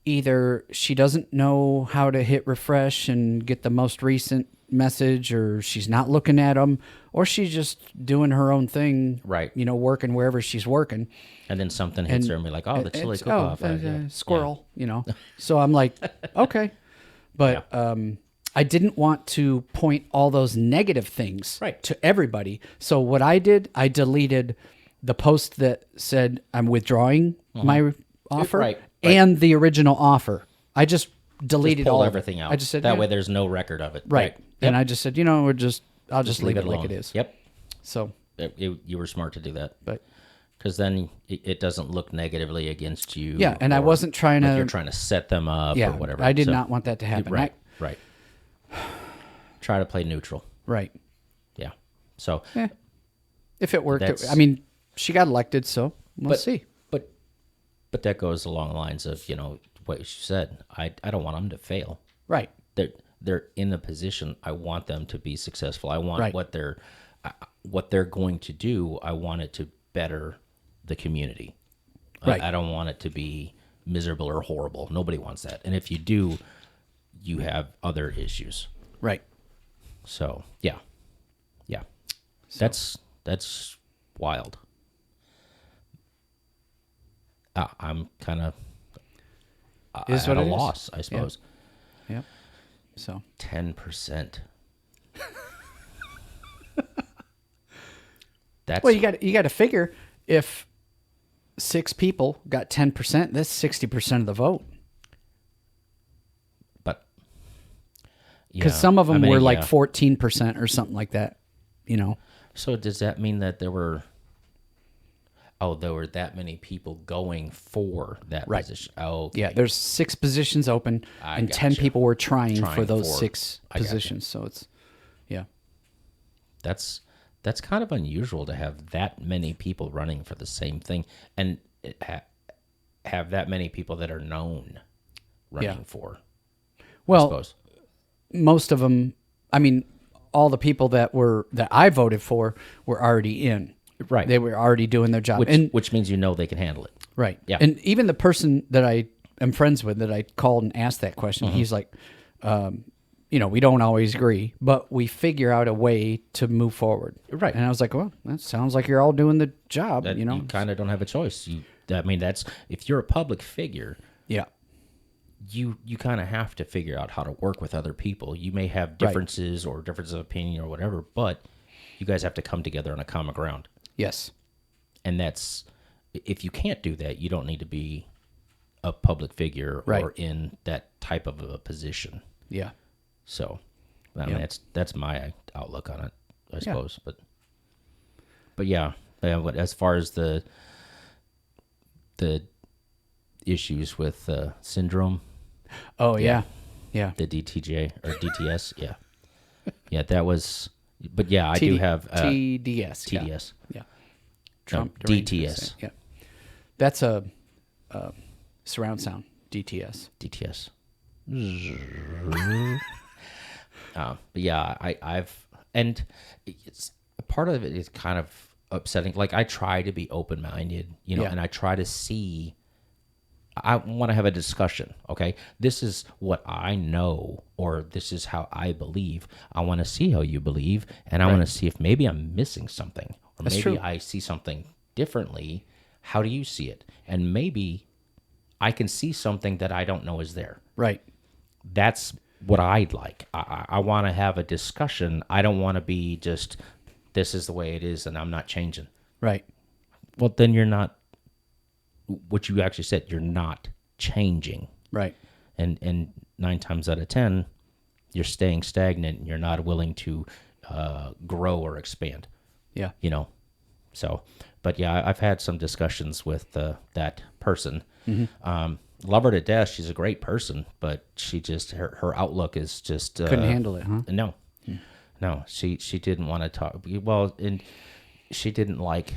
either she doesn't know how to hit refresh and get the most recent message, or she's not looking at them, or she's just doing her own thing.
Right.
Working wherever she's working.
And then something hits her and be like, oh, the chili cook-off.
Squirrel. So I'm like, okay, but I didn't want to point all those negative things
Right.
to everybody. So what I did, I deleted the post that said I'm withdrawing my offer
Right.
and the original offer. I just deleted
Pull
all of
everything
it.
out.
I just said
that
yeah.
way there's no record of it.
right.
Yep.
And I just said, I'll just leave it like
alone.
it is.
Yep.
So,
You were smart to do that.
but
Because then it doesn't look negatively against you.
yeah, and I
or
wasn't trying
like
to.
you're trying to set them up
Yeah,
or whatever.
I did
So-
not want that to happen.
Right. Right. Try to play neutral.
Right.
Yeah. So,
If it worked,
That's-
I mean, she got elected, so we'll
but
see.
but that goes along the lines of what you said. I don't want them to fail.
Right.
They're in a position. I want them to be successful. I want
Right.
what they're going to do. I want it to better the community.
Right.
I don't want it to be miserable or horrible. Nobody wants that. And if you do, you have other issues.
Right.
So yeah. That's wild. I'm kind of
Is
at
what
a
it is.
loss, I suppose.
Yep. So
10%. That's
well, you got to figure if 6 people got 10%, that's 60% of the vote.
but
Because some of them were like
yeah.
14% or something like that.
So does that mean that there were that many people going for that
Right.
position? Oh, okay.
Yeah, there's 6 positions open,
I
and 10
gotcha.
people were trying for
Trying
those
for-
6
I gotcha.
positions. So it's, yeah.
That's kind of unusual to have that many people running for the same thing, and have that many people that are known running for. I
Well,
suppose.
most of them, I mean, all the people that I voted for were already in.
Right.
They were already doing their job.
Which means they can handle it.
Right.
Yeah.
And even the person that I am friends with that I called and asked that question, he's like, we don't always agree, but we figure out a way to move forward.
Right.
And I was like, well, that sounds like you're all doing the job,
That you kind of don't have a choice. That's if you're a public figure,
Yeah.
you kind of have to figure out how to work with other people. You may have differences or differences of opinion or whatever, but you guys have to come together on a common ground.
Yes.
And if you can't do that, you don't need to be a public figure
Right.
or in that type of a position.
Yeah.
So, I mean, that's my outlook on it, I suppose. But yeah, as far as the issues with syndrome,
Oh, yeah. Yeah.
the DTJ or DTS, yeah, that was. But yeah, I do have
TDS. yeah.
TDS.
Yeah. Trump
No,
deranged
DTS.
consent, Yeah. That's a surround sound. DTS.
DTS. But yeah, I've and it's part of it is kind of upsetting. Like I try to be open minded,
Yeah.
and I try to see. I want to have a discussion. Okay, this is what I know, or this is how I believe. I want to see how you believe, and I want to see if maybe I'm missing something, or
That's
maybe
true.
I see something differently. How do you see it? And maybe I can see something that I don't know is there.
Right.
That's what I'd like. I want to have a discussion. I don't want to be just, this is the way it is and I'm not changing.
Right.
Well, then you're not, what you actually said, you're not changing.
Right.
And 9 times out of 10, you're staying stagnant and you're not willing to grow or expand.
Yeah.
So, but yeah, I've had some discussions with that person. Love her to death. She's a great person, but she just her outlook is just
Couldn't handle it, huh?
No, she didn't want to talk. Well, and she didn't like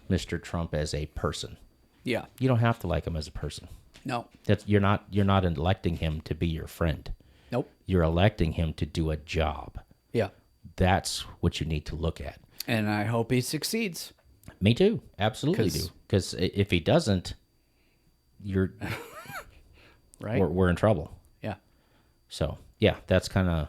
Mr. Trump as a person.
Yeah.
You don't have to like him as a person.
No.
You're not electing him to be your friend.
Nope.
You're electing him to do a job.
Yeah.
That's what you need to look at.
And I hope he succeeds.
Me too. Absolutely do. Because if he doesn't, you're
right.
We're in trouble.
Yeah.
So yeah, that's kind of.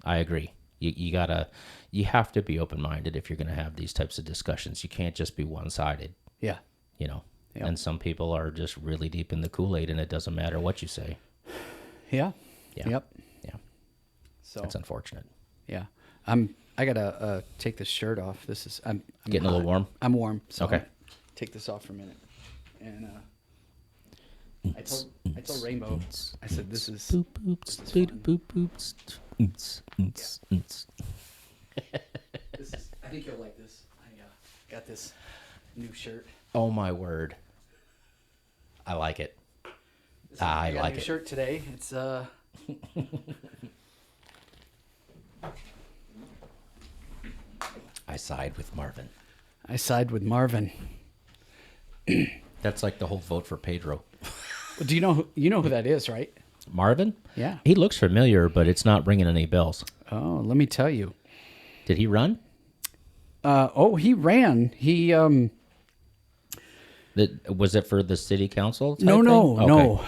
I agree. You have to be open minded if you're going to have these types of discussions. You can't just be one sided.
Yeah.
You know.
Yep.
And some people are just really deep in the Kool-Aid, and it doesn't matter what you say.
Yeah.
Yeah.
Yep.
Yeah.
So
that's unfortunate.
Yeah. I gotta take this shirt off. I'm
Getting
hot.
a little warm.
I'm warm. So
Okay.
I'm gonna take this off for a minute. And I told Rainbow, I said this is
boop boops boop boop boops.
this is. I think you'll like this. I got this new shirt.
Oh my word! I like it. I
got
like
a new
it.
Shirt today. It's
I side with Marvin.
I side with Marvin.
That's like the whole vote for Pedro.
Do you know who that is, right?
Marvin?
Yeah.
He looks familiar, but it's not ringing any bells.
Oh, let me tell you.
Did he run?
He ran. He
Was it for the city council? type
No.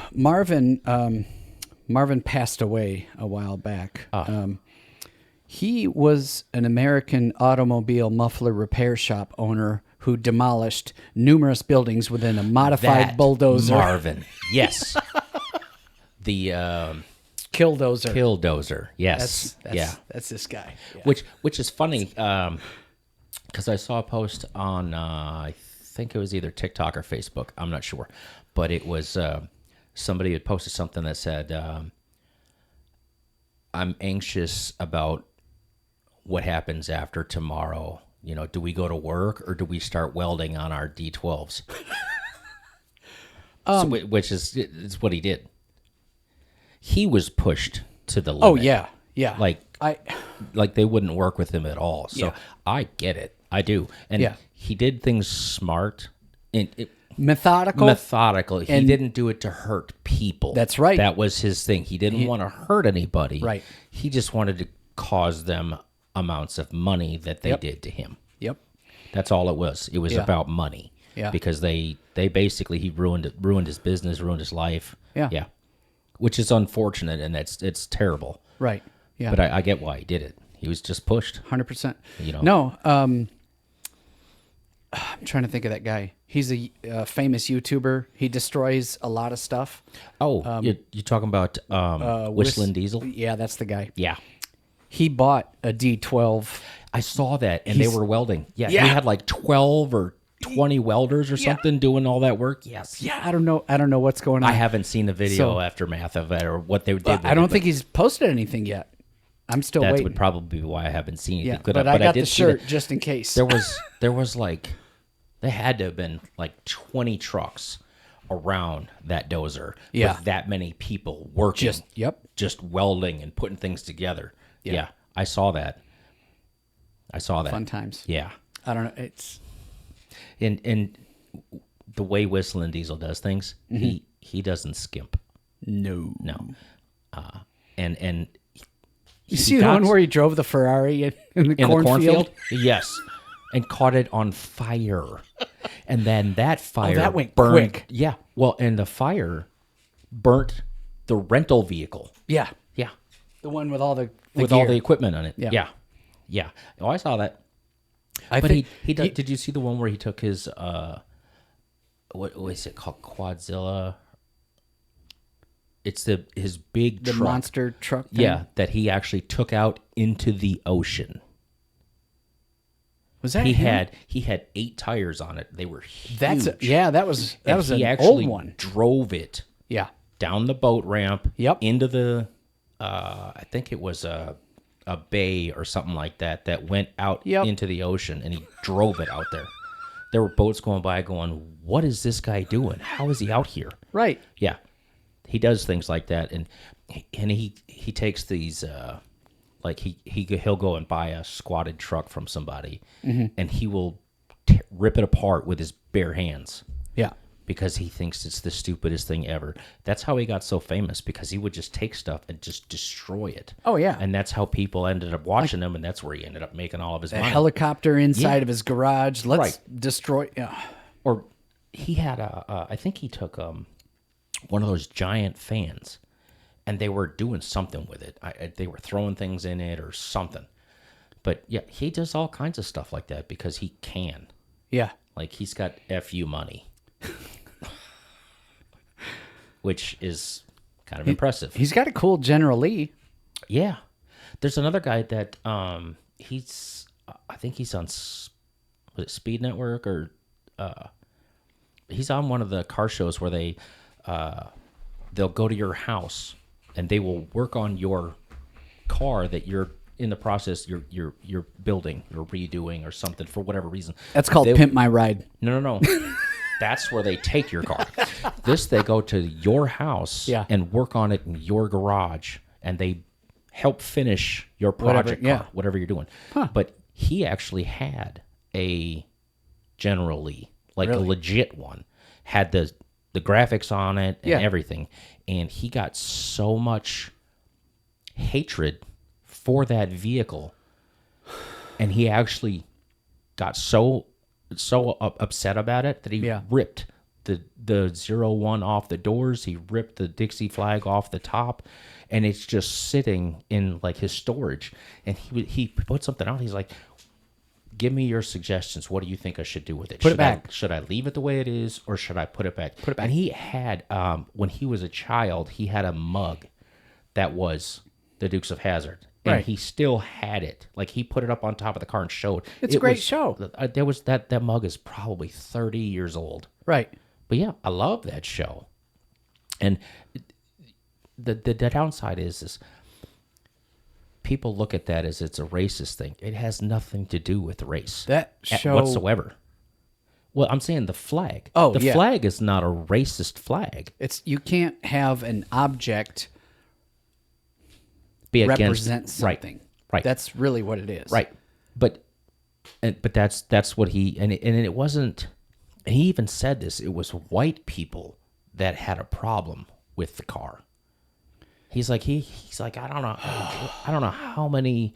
thing? Okay.
Marvin passed away a while back.
Ah.
He was an American automobile muffler repair shop owner who demolished numerous buildings within a modified
That
bulldozer.
Marvin. Yes. The
Killdozer.
Killdozer. Yes.
That's this guy. Yeah.
Which is funny because I saw a post on I think it was either TikTok or Facebook. I'm not sure, but it was somebody had posted something that said, "I'm anxious about what happens after tomorrow. You know, do we go to work or do we start welding on our D12s?" Which is what he did. He was pushed to the limit.
Oh yeah.
Like they wouldn't work with him at all. So
Yeah.
I get it. I do. And
Yeah.
he did things smart and
methodical.
He
And-
didn't do it to hurt people.
That's right.
That was his thing. He didn't want to hurt anybody.
Right.
He just wanted to cause them amounts of money that they
Yep.
did to him.
Yep.
That's all it was. It was
Yeah.
about money.
Yeah.
Because they basically he ruined his business, ruined his life.
Yeah.
Yeah. Which is unfortunate and it's terrible.
Right. Yeah.
But I get why he did it. He was just pushed.
100%.
You know.
No. I'm trying to think of that guy. He's a famous YouTuber. He destroys a lot of stuff.
Oh, you're talking about Whistling Diesel?
Yeah, that's the guy.
Yeah.
He bought a D12.
I saw that, and they were welding. Yeah,
Yeah.
he had like 12 or 20 welders or something doing all that work. Yes.
Yeah, I don't know what's going on.
I haven't seen the video
So-
aftermath of it or what they did.
But
with
I don't
it,
think he's posted anything yet. I'm still
that
waiting.
would probably be why I haven't seen it.
Yeah, but I got the shirt just in case.
There was like, there had to have been like 20 trucks around that dozer.
Yeah.
With that many people working. Just welding and putting things together. Yeah. I saw that.
Fun times.
Yeah.
I don't know. It's
And the way Whistling Diesel does things, he doesn't skimp.
no.
And
You see the one where he drove the Ferrari in the cornfield?
Yes. And caught it on fire. And then that fire
that went
burned.
quick.
Yeah. Well, and the fire burnt the rental vehicle.
Yeah,
Yeah.
the one with all the
With
gear.
all the equipment on it.
Yeah.
Yeah. Yeah. Oh, I saw that.
I
But
think
he did you see the one where he took his what was it called? Quadzilla? It's his big
the
truck.
monster truck. Thing.
Yeah, that he actually took out into the ocean.
Was that
He
him?
had 8 tires on it. They were huge.
That was
And
an
he actually
old one.
drove it
Yeah.
down the boat ramp.
Yep.
Into the I think it was a a bay or something like that went out
Yep.
into the ocean, and he drove it out there. There were boats going by going, what is this guy doing? How is he out here?
Right.
Yeah. He does things like that, and he takes these like he'll go and buy a squatted truck from somebody, and he will rip it apart with his bare hands
Yeah.
because he thinks it's the stupidest thing ever. That's how he got so famous, because he would just take stuff and just destroy it.
Oh, yeah.
And that's how people ended up watching him, and that's where he ended up making all of his
A
money.
helicopter inside
Yeah.
of his garage. Let's
Right.
destroy. Yeah.
Or he had I think he took one of those giant fans, and they were doing something with it. They were throwing things in it or something. But yeah, he does all kinds of stuff like that because he can.
Yeah.
Like, he's got FU money, which is kind of impressive.
He's got a cool General Lee.
Yeah. There's another guy that he's I think he's on was it Speed Network, or he's on one of the car shows where they'll go to your house and they will work on your car that you're in the process you're building or redoing or something for whatever reason.
That's called Pimp My Ride.
No. That's where they take your car. They go to your house
Yeah.
and work on it in your garage, and they help finish your project car, whatever you're doing. But he actually had a General Lee, like a legit one, had the graphics on it and everything. And he got so much hatred for that vehicle, and he actually got so upset about it that he ripped the 01 off the doors. He ripped the Dixie flag off the top, and it's just sitting in like his storage. And he put something out. He's like, give me your suggestions. What do you think I should do with it?
Put it back.
Should I leave it the way it is, or should I put it back? Put it back. And he had, when he was a child, he had a mug that was the Dukes of Hazzard. And he still had it. Like, he put it up on top of the car and showed.
It's a great show.
There was that mug is probably 30 years old.
Right.
But yeah, I love that show. And the downside is people look at that as it's a racist thing. It has nothing to do with race.
That show
whatsoever. Well, I'm saying the flag.
Oh,
the flag is not a racist flag.
It's you can't have an object
Be
represent
against
something.
Right.
That's really what it is.
Right. But that's what he and it wasn't. And he even said this. It was white people that had a problem with the car. He's like he's like I don't know how many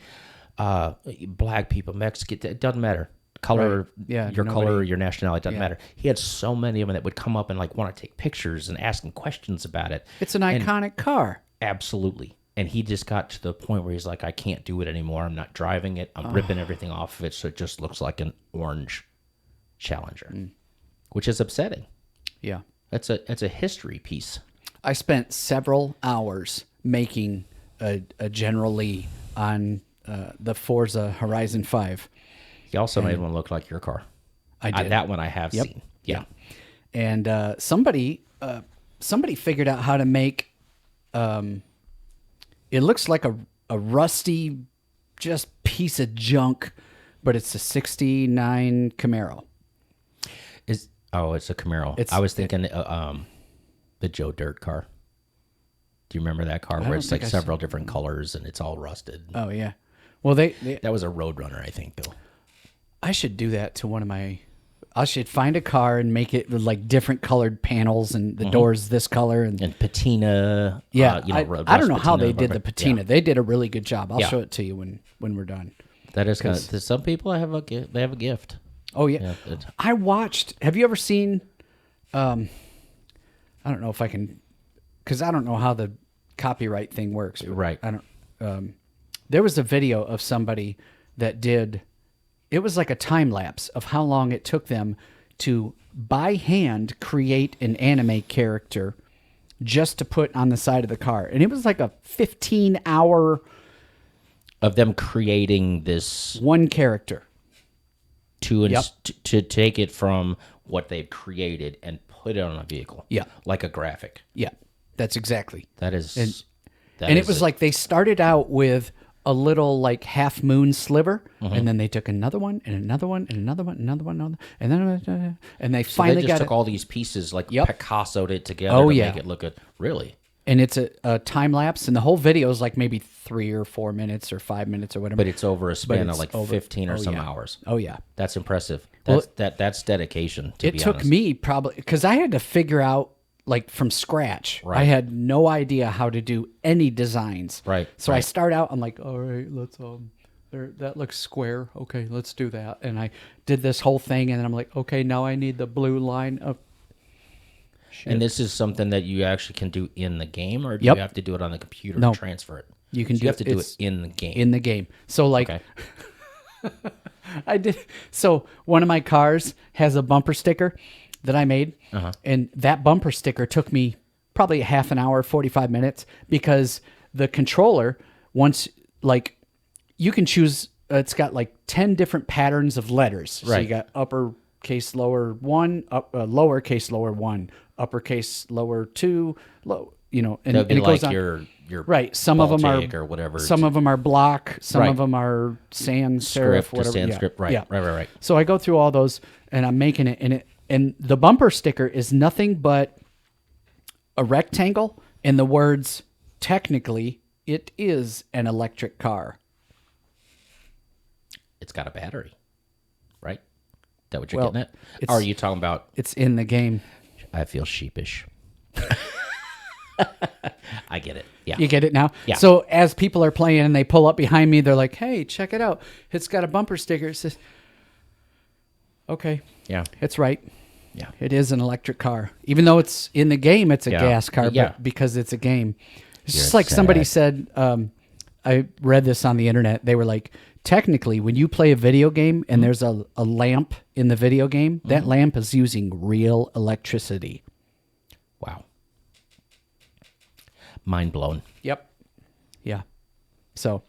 black people, Mexican, it doesn't matter. Color,
Yeah,
your
nobody-
color, your nationality, it doesn't matter. He had so many of them that would come up and like want to take pictures and ask him questions about it.
It's an iconic car.
Absolutely. And he just got to the point where he's like, I can't do it anymore. I'm not driving it. I'm ripping everything off of it, so it just looks like an orange Challenger, which is upsetting.
Yeah.
That's a history piece.
I spent several hours making a General Lee on the Forza Horizon 5.
He also made one look like your car.
I did.
That one I have seen. Yeah.
And somebody figured out how to make it looks like a rusty just piece of junk, but it's a 69 Camaro.
It's a Camaro. I was thinking the Joe Dirt car. Do you remember that car where it's like several different colors and it's all rusted?
Oh yeah. Well, they
that was a Roadrunner, I think, Bill.
I should do that to one of my. I should find a car and make it with like different colored panels and the doors this color and
patina.
Yeah, I don't know how
patina,
they did the patina.
yeah.
They did a really good job. I'll show it to you when we're done.
That is kind of, to some people have a gift.
Oh yeah, I watched. Have you ever seen? I don't know if I can, because I don't know how the copyright thing works.
Right.
I don't. There was a video of somebody that did. It was like a time lapse of how long it took them to, by hand, create an anime character just to put on the side of the car. And it was like a 15-hour...
Of them creating this...
One character.
To take it from what they've created and put it on a vehicle.
Yeah.
Like a graphic.
Yeah, that's exactly.
That is...
And it was like they started out with a little like half moon sliver, and then they took another one and another one and another one, another one, and then they
So
finally
they just
got
took
it.
all these pieces, like
Yep.
Picassoed it together
Oh,
to
yeah.
make it look good. Really?
And it's a time lapse, and the whole video is like maybe 3 or 4 minutes or 5 minutes or whatever.
But it's over a span of
it's
like
over-
15 or some
yeah.
hours.
Oh yeah.
That's impressive.
Well,
That's dedication, to
It
be
took
honest.
me probably because I had to figure out like from scratch.
Right.
I had no idea how to do any designs.
Right,
So I
right.
start out. I'm like, all right, let's there, that looks square. Okay, let's do that. And I did this whole thing, and then I'm like, okay, now I need the blue line of.
And this is something that you actually can do in the game, or do
Yep.
you have to do it on the computer
No.
to transfer it?
You can
So
do
you have to do
it's
it in the game.
in the game. So like.
Okay.
I did. So one of my cars has a bumper sticker that I made, and that bumper sticker took me probably a half an hour, 45 minutes, because the controller, once like you can choose, it's got like 10 different patterns of letters. So you
Right.
got uppercase lower one, lowercase lower one, uppercase lower two, low. You know, and,
That'd be
and it goes
like
on.
your
Right. Some of them are
Baltic or whatever.
Some of them are block. Some
Right.
of them are sans serif,
script to
whatever.
sans
yeah.
script. Right,
Yeah.
right.
So I go through all those, and I'm making it, and the bumper sticker is nothing but a rectangle and the words. Technically, it is an electric car.
It's got a battery, right? Is that what you're
Well,
getting at?
it's-
Or are you talking about?
It's in the game.
I feel sheepish. I get it. Yeah.
You get it now?
Yeah.
So as people are playing and they pull up behind me, they're like, hey, check it out. It's got a bumper sticker. It says, okay,
Yeah.
it's right.
Yeah.
It is an electric car. Even though it's in the game, it's a
Yeah.
gas car,
Yeah.
but because it's a game. It's
You're
just like somebody
sad.
said, I read this on the internet. They were like, technically, when you play a video game and there's a lamp in the video game, that lamp is using real electricity.
Wow. Mind blown.
Yep. Yeah. So,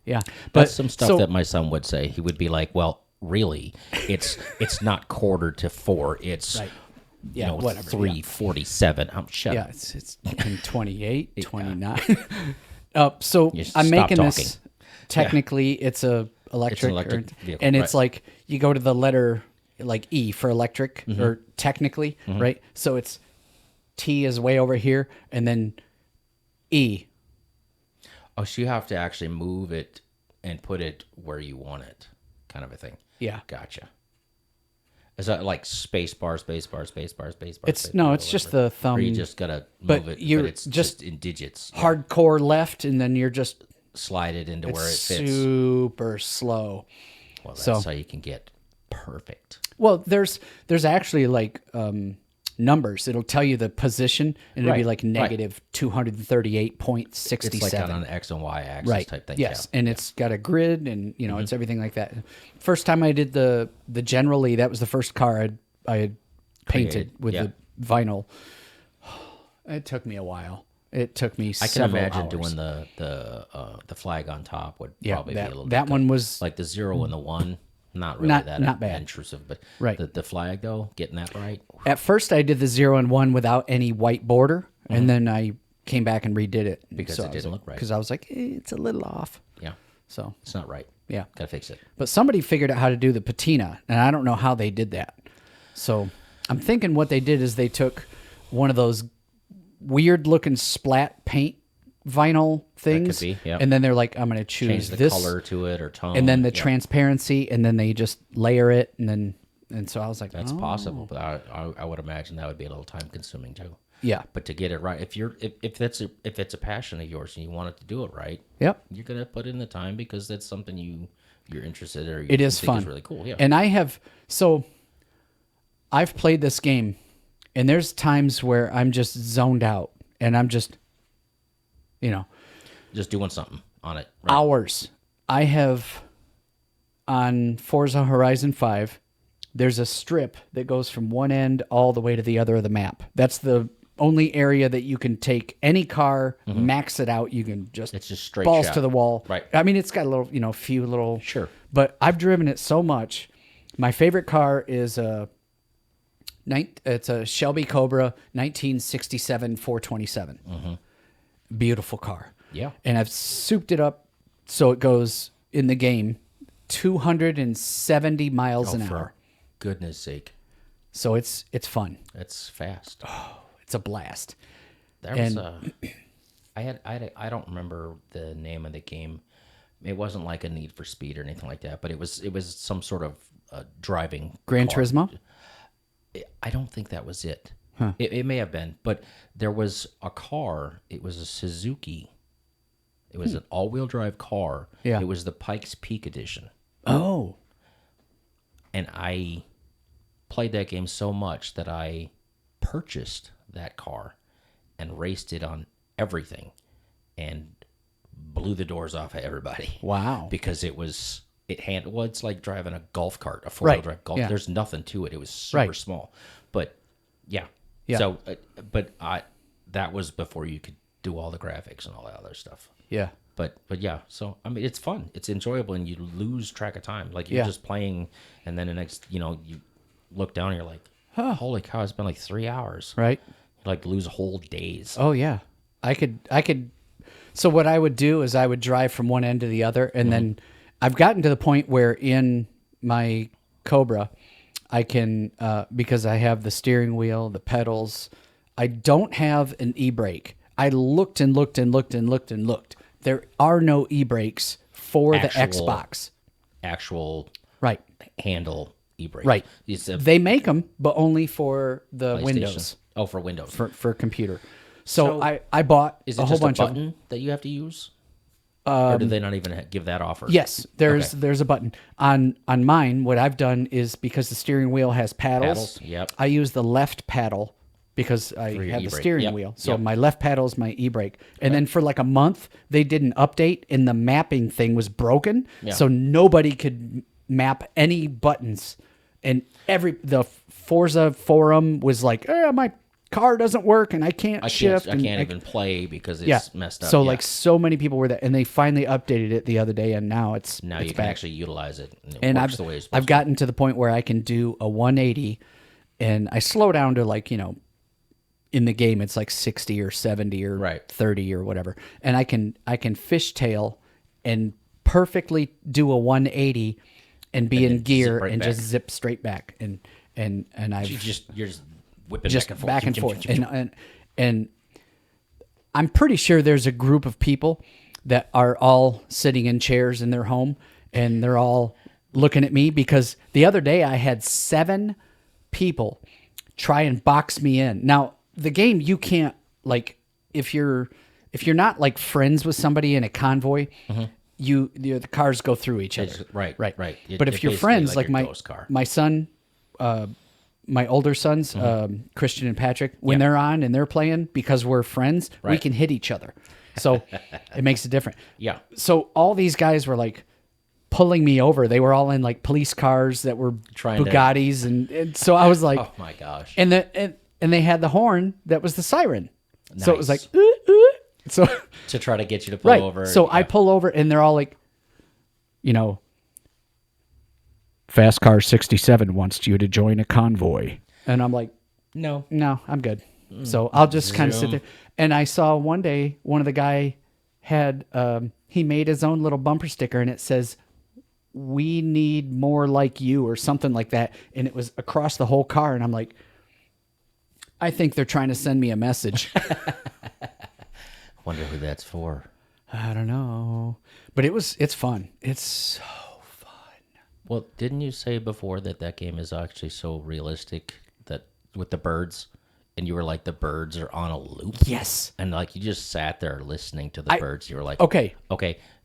yeah. But
That's some stuff
so-
that my son would say. He would be like, "Well, really, it's not quarter to 4. It's
Right. Yeah,
you know,
whatever,
3:47. Shut
Yeah,
up.
it's in 28, 29. So
You
I'm
stop
making this.
talking.
Technically, it's a electric,
electric vehicle,
and it's
right.
like you go to the letter like E for electric,
Mm-hmm.
or technically, right? So it's T is way over here, and then E.
Oh, so you have to actually move it and put it where you want it, kind of a thing.
Yeah.
Gotcha. Is that like space bar, space bar, space bar, space bar?
It's
space
no,
bar,
it's just
whatever?
the thumb.
Or you just gotta
but
move it,
you're
but it's
just
just in digits.
hardcore left, and then you're just
Slide it into where it fits.
super slow.
Well, that's
so-
how you can get perfect.
Well, there's actually like numbers. It'll tell you the position, and it'll be
Right,
like
right.
negative 238.67.
It's like on an X and Y axis
right.
type thing.
Yes,
Yeah.
and it's got a grid, and you know it's everything like that. First time I did the Generally, that was the first car I had painted
Created,
with
yeah.
the vinyl. It took me a while. It took me.
I can imagine
hours.
doing the flag on top would
Yeah,
probably be a little
that
bit
one was
like the 0 and the 1. Not really
Not-
that
not bad.
intrusive, but
Right.
the flag though, getting that right.
At first, I did the 0 and 1 without any white border, and then I came back and redid it
Because it didn't look right.
Because I was like, it's a little off.
Yeah,
So
it's not right.
yeah,
Gotta fix it.
but somebody figured out how to do the patina, and I don't know how they did that. So I'm thinking what they did is they took one of those weird-looking splat paint vinyl things,
be, yeah.
and then they're like, I'm going to choose
Change the
this
color to it or tone,
and then the
yeah.
transparency, and then they just layer it, and so I was like,
That's
oh.
possible, but I would imagine that would be a little time consuming too.
Yeah.
But to get it right, if it's a passion of yours and you want it to do it right,
Yep.
you're gonna put in the time because that's something you're interested in or you
It is
think
fun.
is really cool. Yeah.
And I've played this game, and there's times where I'm just zoned out, and I'm just,
just doing something on it. Right?
hours. I have on Forza Horizon 5, there's a strip that goes from one end all the way to the other of the map. That's the only area that you can take any car, max it out. You can just,
It's just straight
balls
shot.
to the wall.
Right.
I mean, it's got a little, few little.
Sure.
But I've driven it so much. My favorite car is it's a Shelby Cobra 1967 427. Beautiful car.
Yeah.
And I've souped it up So it goes in the game 270 miles an hour.
For goodness sake.
So it's fun.
That's fast.
It's a blast.
There was I don't remember the name of the game. It wasn't like a Need for Speed or anything like that, but it was some sort of driving
Gran
car.
Turismo?
I don't think that was it. It may have been, but there was a car. It was a Suzuki. It was an all-wheel drive car.
Yeah.
It was the Pikes Peak edition.
Oh.
And I played that game so much that I purchased that car and raced it on everything and blew the doors off of everybody.
Wow.
Because it's like driving a golf cart, a four-wheel
Right.
drive golf.
Yeah.
There's nothing to it. It was super
Right.
small. But yeah.
Yeah.
So, that was before you could do all the graphics and all that other stuff.
Yeah.
But yeah, so I mean, it's fun, it's enjoyable, and you lose track of time. Like you're just playing, and then the next, you look down and you're like, holy cow, it's been like 3 hours.
Right.
You like lose whole days.
Oh yeah. I could. So what I would do is I would drive from one end to the other, and then I've gotten to the point where in my Cobra, I can because I have the steering wheel, the pedals. I don't have an e-brake. I looked and looked and looked and looked and looked. There are no e-brakes for the Xbox.
Actual
Right.
handle e-brake.
Right.
It's a
They make them, but only for the
PlayStation.
Windows,
Oh, for Windows.
for computer. So,
So,
I bought
Is
a
it
whole
just a
bunch of them.
button that you have to use? Or do they not even give that offer?
Yes, there's
Okay.
there's a button on mine. What I've done is because the steering wheel has paddles.
Yep.
I use the left paddle because I
your
have the
e-brake.
steering
Yep.
wheel. So
Yep.
my left paddle is my e-brake. And then for like a month, they did an update and the mapping thing was broken.
Yeah.
So nobody could map any buttons. And the Forza forum was like, my car doesn't work and I can't shift.
I can't even play because it's
Yeah.
messed up.
So
Yeah.
like so many people were there, and they finally updated it the other day, and now it's
now
it's
you can
back.
actually utilize it, and it
And
works the way it's supposed
I've gotten to the point where I can do a 180, and I slow down to like in the game it's like 60 or 70 or
Right.
30 or whatever, and I can fishtail and perfectly do a 180 and be in
then
gear
zip right
and
back.
just zip straight back, and I've
You're just whipping
just
back and forth.
and I'm pretty sure there's a group of people that are all sitting in chairs in their home and they're all looking at me because the other day I had 7 people try and box me in. Now, the game you can't like if you're not like friends with somebody in a convoy, the cars go through each other.
right.
Right.
It-
But
it's
if you're
basically
friends, like
your ghost car.
my son, my older sons, Christian and Patrick, when they're on and they're playing, because we're friends, we
Right.
can hit each other. So it makes it different.
Yeah.
So all these guys were like pulling me over. They were all in like police cars that were
Trying to-
Bugattis, and so I was like,
Oh my gosh.
and they had the horn that was the siren. So it was like,
Nice.
so
To try to get you to pull
right.
over.
So I
yeah.
pull over and they're all like, Fast Car 67 wants you to join a convoy. And I'm like,
No.
no, I'm good. So I'll just kind of sit there. And I saw one day, one of the guy had, he made his own little bumper sticker and it says, "We need more like you," or something like that. And it was across the whole car. And I'm like, I think they're trying to send me a message.
Wonder who that's for.
I don't know. But it's fun. It's so fun.
Well, didn't you say before that game is actually so realistic that with the birds, and you were like the birds are on a loop,
Yes.
and like you just sat there listening to the birds. You were like,
Okay.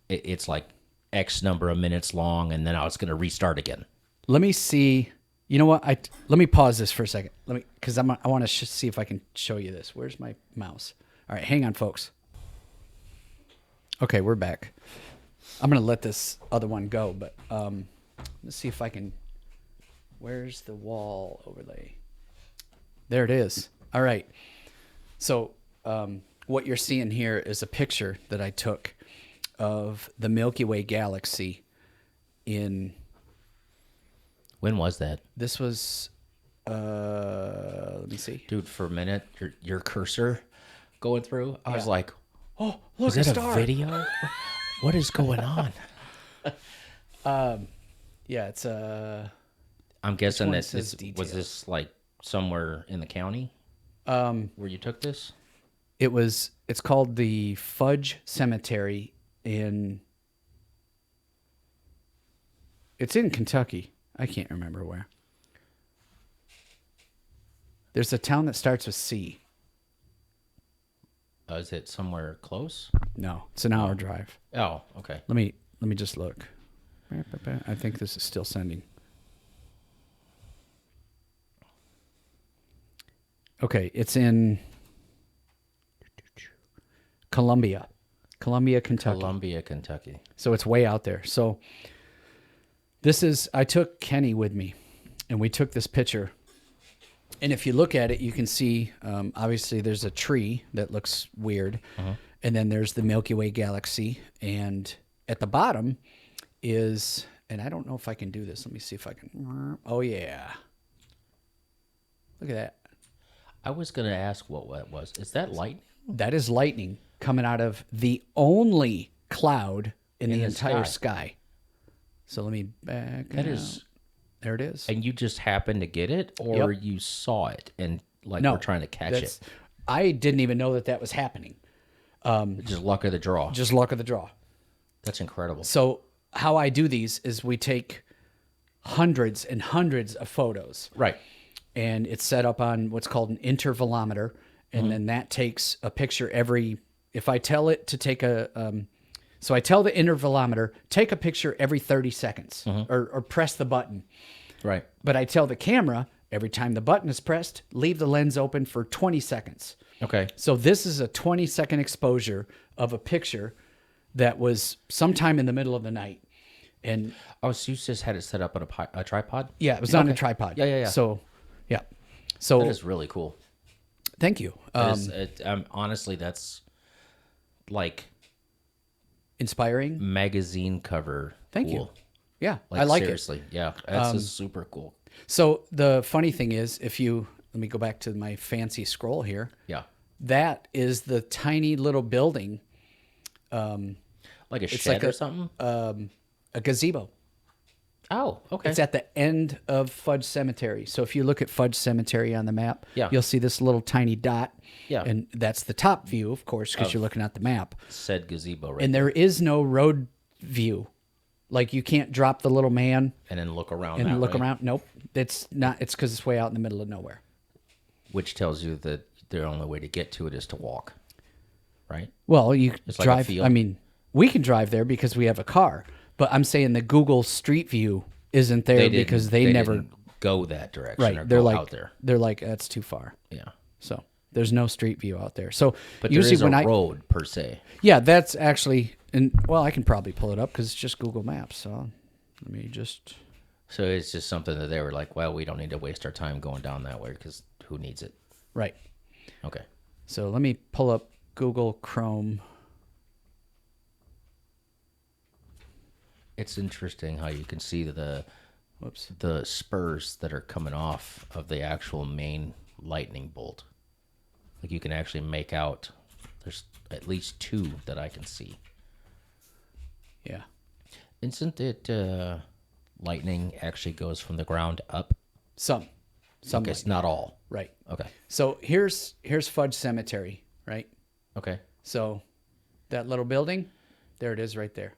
it's like X number of minutes long, and then I was going to restart again.
Let me see. You know what? Let me pause this for a second. Because I want to see if I can show you this. Where's my mouse? All right, hang on, folks. Okay, we're back. I'm gonna let this other one go, but let's see if I can. Where's the wall overlay? There it is. All right. So what you're seeing here is a picture that I took of the Milky Way galaxy in.
When was that?
This was, let me see.
Dude, for a minute, your cursor going through, I was like,
Oh, look,
is that a video? What is going on?
Yeah, it's
I'm guessing
one
that
says
was
details?
this like somewhere in the county where you took this?
it's called the Fudge Cemetery it's in Kentucky. I can't remember where. There's a town that starts with C.
Is it somewhere close?
No, it's an hour drive.
Oh, okay.
Let me just look. I think this is still sending. Okay, it's in Columbia, Kentucky.
Columbia, Kentucky.
So it's way out there. So I took Kenny with me, and we took this picture. And if you look at it, you can see, obviously, there's a tree that looks weird. And then there's the Milky Way galaxy. And at the bottom is, and I don't know if I can do this. Let me see if I can. Oh, yeah. Look at that.
I was going to ask what that was. Is that lightning?
That is lightning coming out of the only cloud in the
the
entire
sky.
sky. So let me back.
That
out.
is,
There it is.
and you just happened to get it, or
Yep.
you saw it and like
No,
we're trying to catch it?
I didn't even know that was happening.
Just luck of the draw.
Just luck of the draw.
That's incredible.
So how I do these is we take hundreds and hundreds of photos,
Right.
and it's set up on what's called an intervalometer, and then that takes a picture if I tell it to take so I tell the intervalometer, take a picture every 30 seconds or press the button.
Right.
But I tell the camera, every time the button is pressed, leave the lens open for 20 seconds.
Okay.
So this is a 20-second exposure of a picture that was sometime in the middle of the night. And
Oh, so you just had it set up on a tripod?
yeah, it was on a tripod.
Yeah.
So, yeah. So
That is really cool.
thank you.
Honestly, that's like
Inspiring.
magazine cover.
Thank you.
cool.
Yeah, I like it.
Seriously. Yeah. That's just super cool.
So the funny thing is, let me go back to my fancy scroll here.
Yeah.
That is the tiny little building,
Like a shed
like
or
a-
something?
a gazebo.
Oh, okay.
It's at the end of Fudge Cemetery. So if you look at Fudge Cemetery on the map,
Yeah.
you'll see this little tiny dot.
Yeah.
And that's the top view, of course, because you're looking at the map.
Said gazebo, right?
And there is no road view. Like you can't drop the little man
And then look around
and
that
look
way,
around. Nope. It's not. It's because it's way out in the middle of nowhere.
which tells you that the only way to get to it is to walk, right?
Well, you
It's like a
drive.
field.
I mean, we can drive there because we have a car. But I'm saying the Google Street View isn't there because they never.
didn't go that direction or
Right. They're
go
like
out there.
They're like that's too far.
Yeah.
So there's no street view out there. So
But
usually
there is
when
a road per se.
yeah, that's actually I can probably pull it up because it's just Google Maps. So let me just
So it's just something that they were like, well, we don't need to waste our time going down that way because who needs it?
right.
Okay.
So let me pull up Google Chrome.
It's interesting how you can see the
Whoops.
spurs that are coming off of the actual main lightning bolt. Like you can actually make out there's at least two that I can see.
Yeah.
Isn't it lightning actually goes from the ground up?
Some
Okay, it's not all.
right.
Okay.
So here's Fudge Cemetery, right?
Okay.
So that little building, there it is right there.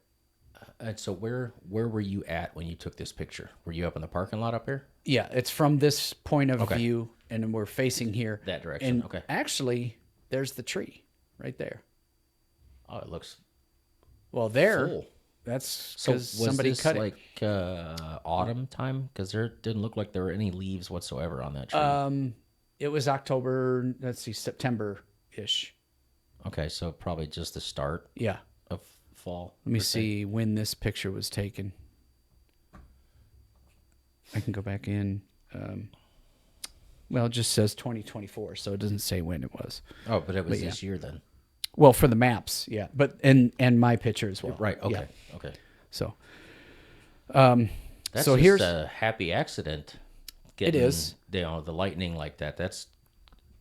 And so where were you at when you took this picture? Were you up in the parking lot up here?
Yeah, it's from this point of
Okay.
view, and we're facing here.
That direction,
And
okay.
actually, there's the tree right there.
Oh, it looks
Well, there,
full.
that's
So
because
was
somebody
this
cut it.
like autumn time? Because there didn't look like there were any leaves whatsoever on that tree.
It was October, let's see, September-ish.
Okay, so probably just the start
Yeah.
of fall.
Let me see when this picture was taken. I can go back in. Well, it just says 2024, so it doesn't say when it was.
Oh, but it was
yeah.
this year then.
Well, for the maps, yeah, but and my picture as well.
Right. Okay.
Yeah.
Okay.
So,
That's
so
just
here's
a happy accident.
It is.
The lightning like that. That's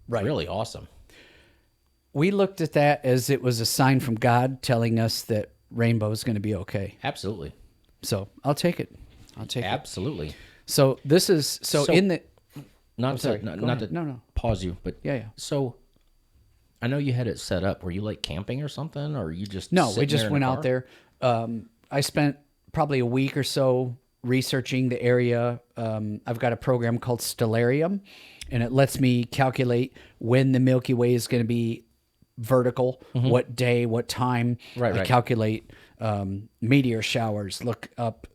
right.
really awesome.
We looked at that as it was a sign from God telling us that Rainbow is going to be okay.
Absolutely.
So I'll take it. I'll take it.
Absolutely.
So this is so
So-
in the
Not
sorry.
to not,
Go
not
ahead.
to
No.
pause you, but
Yeah.
So I know you had it set up. Were you like camping or something, or you just
No, we
sitting
just
there in
went
the
out
car?
there. I spent probably a week or so researching the area. I've got a program called Stellarium, and it lets me calculate when the Milky Way is going to be vertical, what day, what time.
Right,
I
right.
calculate meteor showers, look up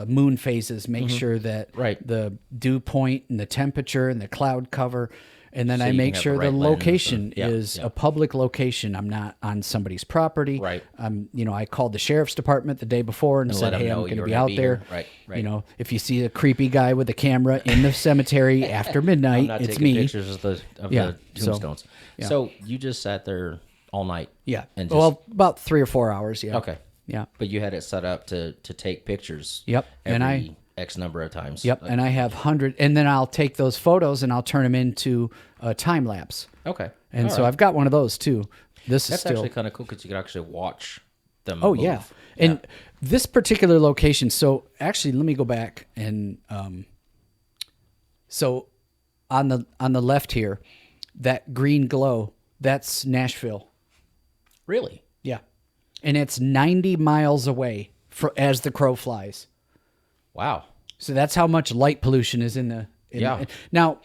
moon phases, make sure that
Right.
the dew point and the temperature and the cloud cover. And then
So
I
you
make
can have
sure
the
the
right lens
location
and- yeah,
is
yeah.
a public location. I'm not on somebody's property.
Right.
I called the sheriff's department the day before and
let
said,
them
"Hey, I'm
know
going
you
to
were
be
gonna
out
be
there."
here. Right, right.
You know, if you see a creepy guy with a camera in the cemetery after
I'm
midnight,
not
it's
taking
me.
pictures of the
Yeah, so-
tombstones.
yeah.
So you just sat there all night.
Yeah.
And just,
Well, about 3 or 4 hours. Yeah.
okay.
Yeah.
But you had it set up to take pictures.
Yep, and
Every X number of times.
Yep. And I have and then I'll take those photos and I'll turn them into a time lapse.
Okay.
And
All
so
right.
I've got one of those too. This
That's
is still
actually kind of cool because you could actually watch them.
Oh
move.
yeah. And this particular location, so actually let me go back and so on the left here, that green glow, that's Nashville.
Really?
Yeah. And it's 90 miles away as the crow flies.
Wow.
So that's how much light pollution is in the
Yeah.
Now,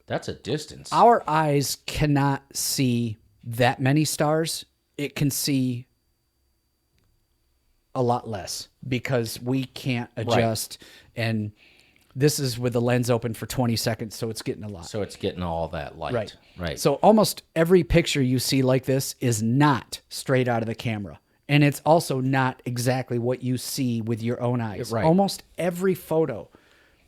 That's a distance.
our eyes cannot see that many stars. It can see a lot less because we can't adjust. And this is with the lens open for 20 seconds, so it's getting a lot.
So it's getting all that light.
Right.
Right.
So almost every picture you see like this is not straight out of the camera. And it's also not exactly what you see with your own eyes.
Right.
Almost every photo.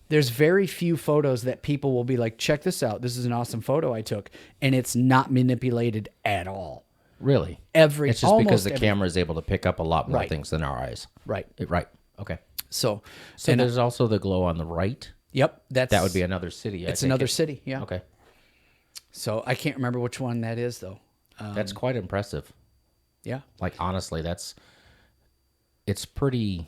There's very few photos that people will be like, check this out. This is an awesome photo I took. And it's not manipulated at all.
Really?
It's
It's just because the camera is able to pick up a lot more
Right.
things than our eyes.
Right.
Right. Okay.
So,
So
and,
there's also the glow on the right.
yep,
That would be another city. I
it's
take
another
it.
city. Yeah.
Okay.
So I can't remember which one that is though.
That's quite impressive.
Yeah.
Like honestly, it's pretty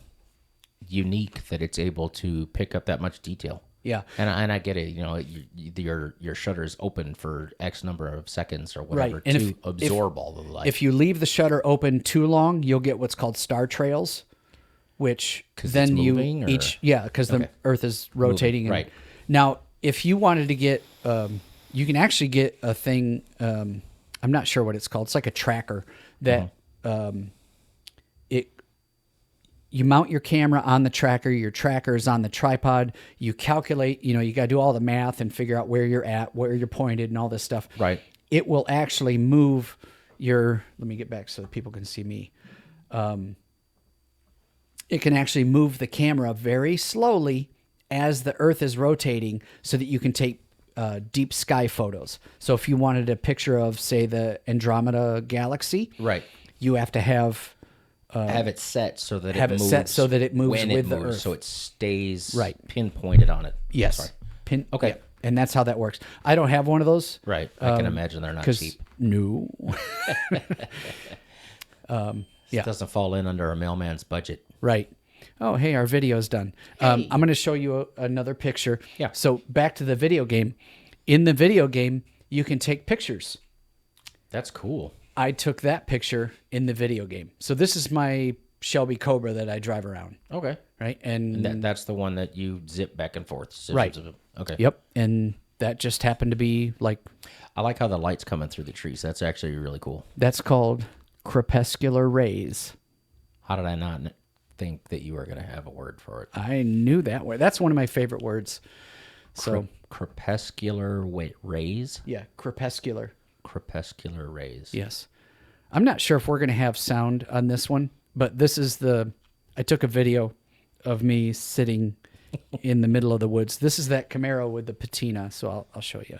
unique that it's able to pick up that much detail.
Yeah.
And I get it. You know, your shutter is open for X number of seconds or whatever
Right. And
to
if-
absorb all the light.
If you leave the shutter open too long, you'll get what's called star trails, which
'Cause
then
it's
you
moving, or-
because the
Okay.
Earth is rotating.
right.
Now, if you wanted to get, you can actually get a thing. I'm not sure what it's called. It's like a tracker that you mount your camera on the tracker. Your tracker is on the tripod. You calculate. You got to do all the math and figure out where you're at, where you're pointed, and all this stuff.
Right.
It will actually move your. Let me get back so that people can see me. It can actually move the camera very slowly as the Earth is rotating, so that you can take deep sky photos. So if you wanted a picture of, say, the Andromeda galaxy,
Right.
you have to have.
Have it set so that
have
it
it
moves
set so that it moves
when
with
it
the
moves,
Earth.
so it stays
Right.
pinpointed on it.
Yes.
Sorry.
Okay. Yeah. And that's how that works. I don't have one of those.
Right. I can imagine they're not cheap.
No.
It doesn't fall in under a mailman's budget.
Right. Oh, hey, our video's done. I'm going to show you another picture.
Yeah.
So back to the video game. In the video game, you can take pictures.
That's cool.
I took that picture in the video game. So this is my Shelby Cobra that I drive around.
Okay.
Right. And
That's the one that you zip back and forth. Zip,
Right.
zip, zip. Okay.
Yep. And that just happened to be like,
I like how the light's coming through the trees. That's actually really cool.
that's called crepuscular rays.
How did I not think that you were going to have a word for it?
I knew that word. That's one of my favorite words. So
Crepuscular rays?
yeah, crepuscular.
Crepuscular rays.
Yes. I'm not sure if we're going to have sound on this one, but this is I took a video of me sitting in the middle of the woods. This is that Camaro with the patina, so I'll show you.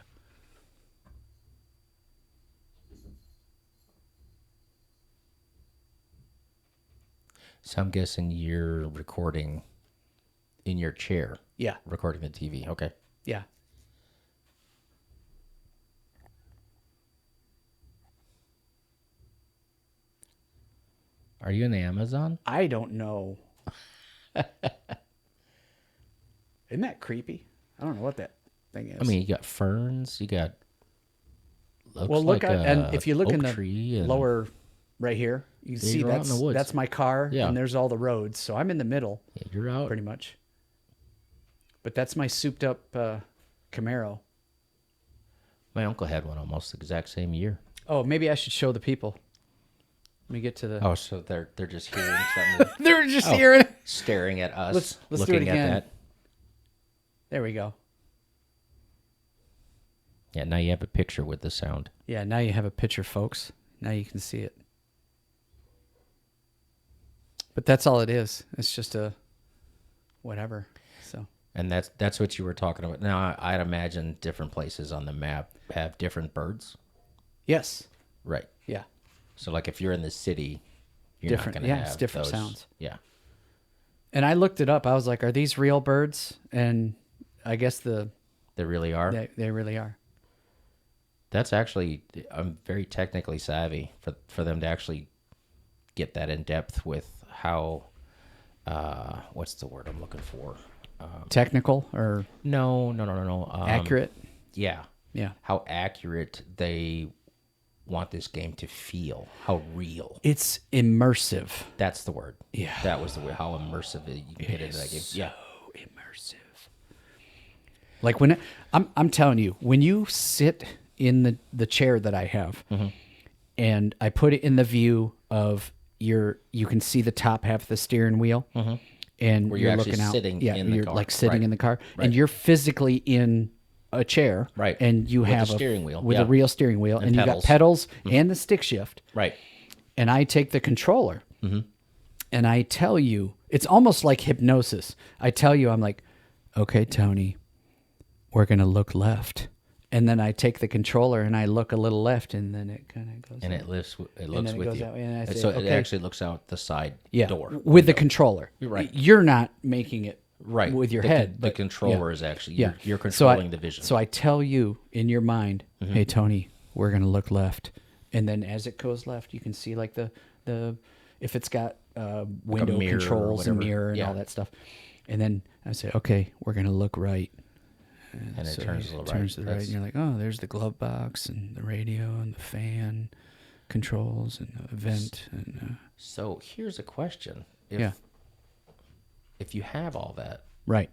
So I'm guessing you're recording in your chair.
Yeah.
Recording the TV. Okay.
Yeah.
Are you in the Amazon?
I don't know. Isn't that creepy? I don't know what that thing is.
I mean, you got ferns. You got.
Well, look
like
at, and if you look in
oak tree
the
and-
lower right here, you can
Yeah,
see
you're out in the woods.
that's my car,
Yeah.
and there's all the roads. So I'm in the middle,
Yeah, you're out.
pretty much. But that's my souped up Camaro.
My uncle had one almost the exact same year.
Oh, maybe I should show the people. Let me get to the.
Oh, so they're just hearing something,
They're just hearing it.
staring at us,
Let's do it
looking at
again.
that.
There we go.
Yeah, now you have a picture with the sound.
Yeah, now you have a picture, folks. Now you can see it. But that's all it is. It's just a whatever. So
And that's what you were talking about. Now, I'd imagine different places on the map have different birds.
yes,
Right.
yeah,
So, like, if you're in the city, you're
Different-
not going to
yeah,
have
it's different
those-
sounds.
Yeah.
and I looked it up. I was like, "Are these real birds?" And I guess
They really are.
they really are.
That's actually, I'm very technically savvy for them to actually get that in depth with how, what's the word I'm looking for?
Technical or
No.
accurate?
Yeah.
Yeah,
How accurate they want this game to feel. How real.
it's immersive.
That's the word.
Yeah.
That was the word. How immersive you can get into that game. Yeah.
Immersive. Like when I'm telling you, when you sit in the chair that I have,
Mm-hmm.
and I put it in the view of you can see the top half of the steering wheel, and
Where you're actually
looking out.
sitting
yeah,
in the
you're
car.
like sitting
Right.
in the car,
Right.
and you're physically in a chair,
Right.
And you
With a
have
steering wheel,
with
yeah.
a real steering wheel, and you got
pedals.
pedals and the stick shift.
Right.
And I take the controller,
Mm-hmm.
and I tell you, it's almost like hypnosis. I tell you, I'm like, okay, Tony, we're going to look left. And then I take the controller and I look a little left, and then it kind of goes
And
out.
it looks
then
with
it goes
you.
out, and I say,
So it
okay.
actually looks out the side
Yeah,
door.
with the controller.
You're right.
You're not making it
Right.
with your
The
head.
the
but-
controller
yeah.
is actually,
Yeah.
you're
So I-
controlling the vision.
So I tell you in your mind,
Mm-hmm.
hey, Tony, we're going to look left. And then as it goes left, you can see like the if it's got window
mirror or
controls and
whatever.
mirror and
Yeah.
all that stuff. And then I say, okay, we're going to look right.
and it
So
turns to the
it
right.
turns to the right.
That's-
And you're like, oh, there's the glove box and the radio and the fan controls and the vent. And
So here's a question.
yeah,
If you have all that,
right.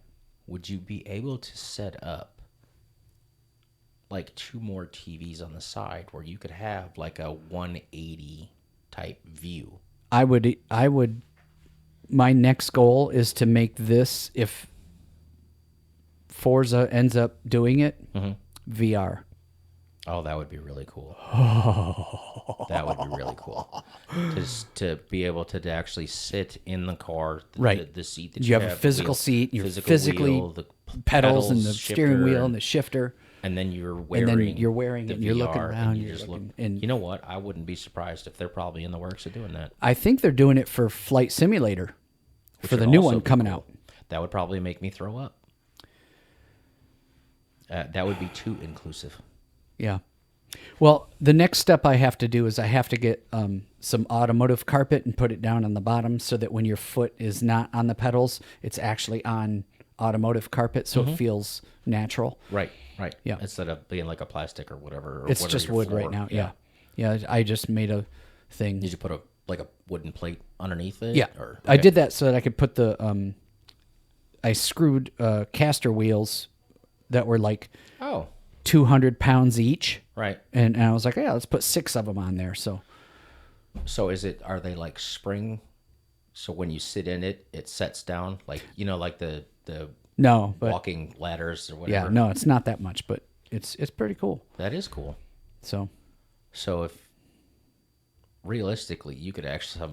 would you be able to set up like 2 more TVs on the side where you could have like a 180 type view?
I would, my next goal is to make this, if Forza ends up doing it, VR.
Oh, that would be really cool. That would be really cool. To be able to actually sit in the car,
Right.
the seat that
You have a
the
physical
wheel-
seat, you're
physical
physically
wheel, the
pedals and the steering
shifter,
wheel and the shifter.
and then you're
And
wearing
then you're wearing
the
it and you're looking
VR,
around,
and you
you're
just
looking-
look.
and-
You know what? I wouldn't be surprised if they're probably in the works of doing that.
I think they're doing it for Flight Simulator
Which
for the
would
new
also
one
be
coming
cool.
out.
That would probably make me throw up. That would be too inclusive.
Yeah. Well, the next step I have to do is I have to get some automotive carpet and put it down on the bottom so that when your foot is not on the pedals, it's actually on automotive carpet, so it feels natural.
Right.
Yeah.
Instead of being like a plastic or whatever. Or
It's
whatever
just
your
wood
floor-
right now. Yeah. Yeah. I just made a thing.
Did you put a wooden plate underneath it?
Yeah.
Or,
I did that so that I could put the I screwed caster wheels that were like
Oh.
200 pounds each.
Right.
And I was like, yeah, let's put 6 of them on there. So
So are they like spring? So when you sit in it, it sets down like like the
no, but
walking ladders or whatever.
yeah, no, it's not that much, but it's pretty cool.
That is cool.
So
So if realistically you could actually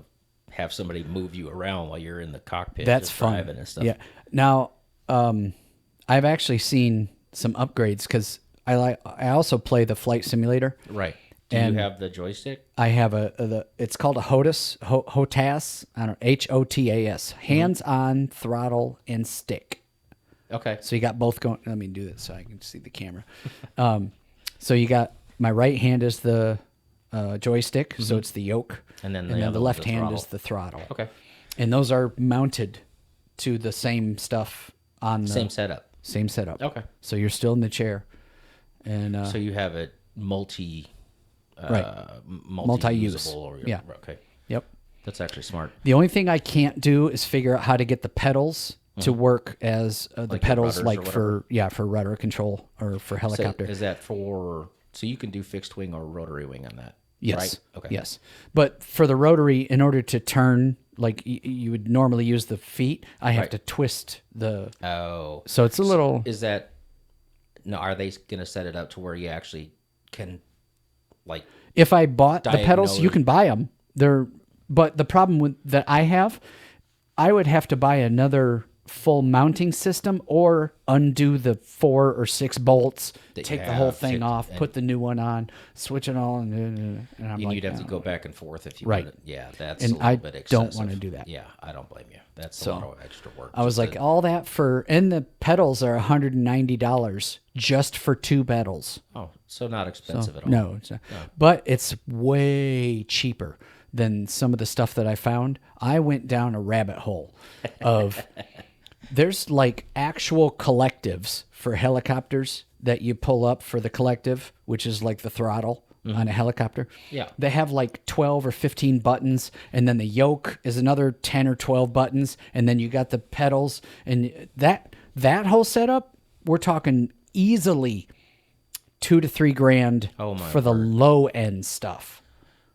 have somebody move you around while you're in the cockpit,
that's
just
fun.
driving and stuff.
Yeah. Now, I've actually seen some upgrades because I also play the flight simulator.
Right. Do
And
you have the joystick?
I have it's called a HOTAS, I don't know, HOTAS, hands-on throttle and stick.
Okay.
So you got both going. Let me do this so I can see the camera. So you got my right hand is the joystick, so it's the yoke,
And then
the
other
left
one's the
hand
throttle.
is the throttle.
Okay.
And those are mounted to the same stuff on the
Same setup.
same setup.
Okay.
So you're still in the chair, and
So you have it
Right.
multi-use.
Yeah.
Okay.
yep.
That's actually smart.
The only thing I can't do is figure out how to get the pedals to work as the
Like
pedals,
rudders or
like for rudder control or for
So
helicopter.
is that for? So you can do fixed wing or rotary wing on that.
Yes.
Right? Okay.
Yes. But for the rotary, in order to turn, like you would normally use the feet, I have
Right.
to twist the.
Oh.
So it's a little.
Is that? No. Are they going to set it up to where you actually can, like?
If I bought the pedals, you
Diagnose.
can buy them. But the problem that I have, I would have to buy another full mounting system or undo the 4 or 6 bolts,
That you
take the whole
have,
thing off,
and-
put the new one on, switch it all, and I'm
And
like,
you'd have to
"No."
go back and forth if you
Right.
wanted. Yeah, that's
And
a little
I
bit excessive.
don't wanna do that.
Yeah, I don't blame you. That's
So,
a lot of extra work.
I was
just
like,
to-
all that and the pedals are $190 just for 2 pedals.
oh, so not expensive at all.
No, it's not. But it's way cheaper than some of the stuff that I found. I went down a rabbit hole of there's like actual collectives for helicopters that you pull up for the collective, which is like the throttle on a helicopter.
Yeah.
They have like 12 or 15 buttons, and then the yoke is another 10 or 12 buttons, and then you got the pedals, and that whole setup, we're talking easily $2 to $3 grand
Oh, my
for the low end stuff.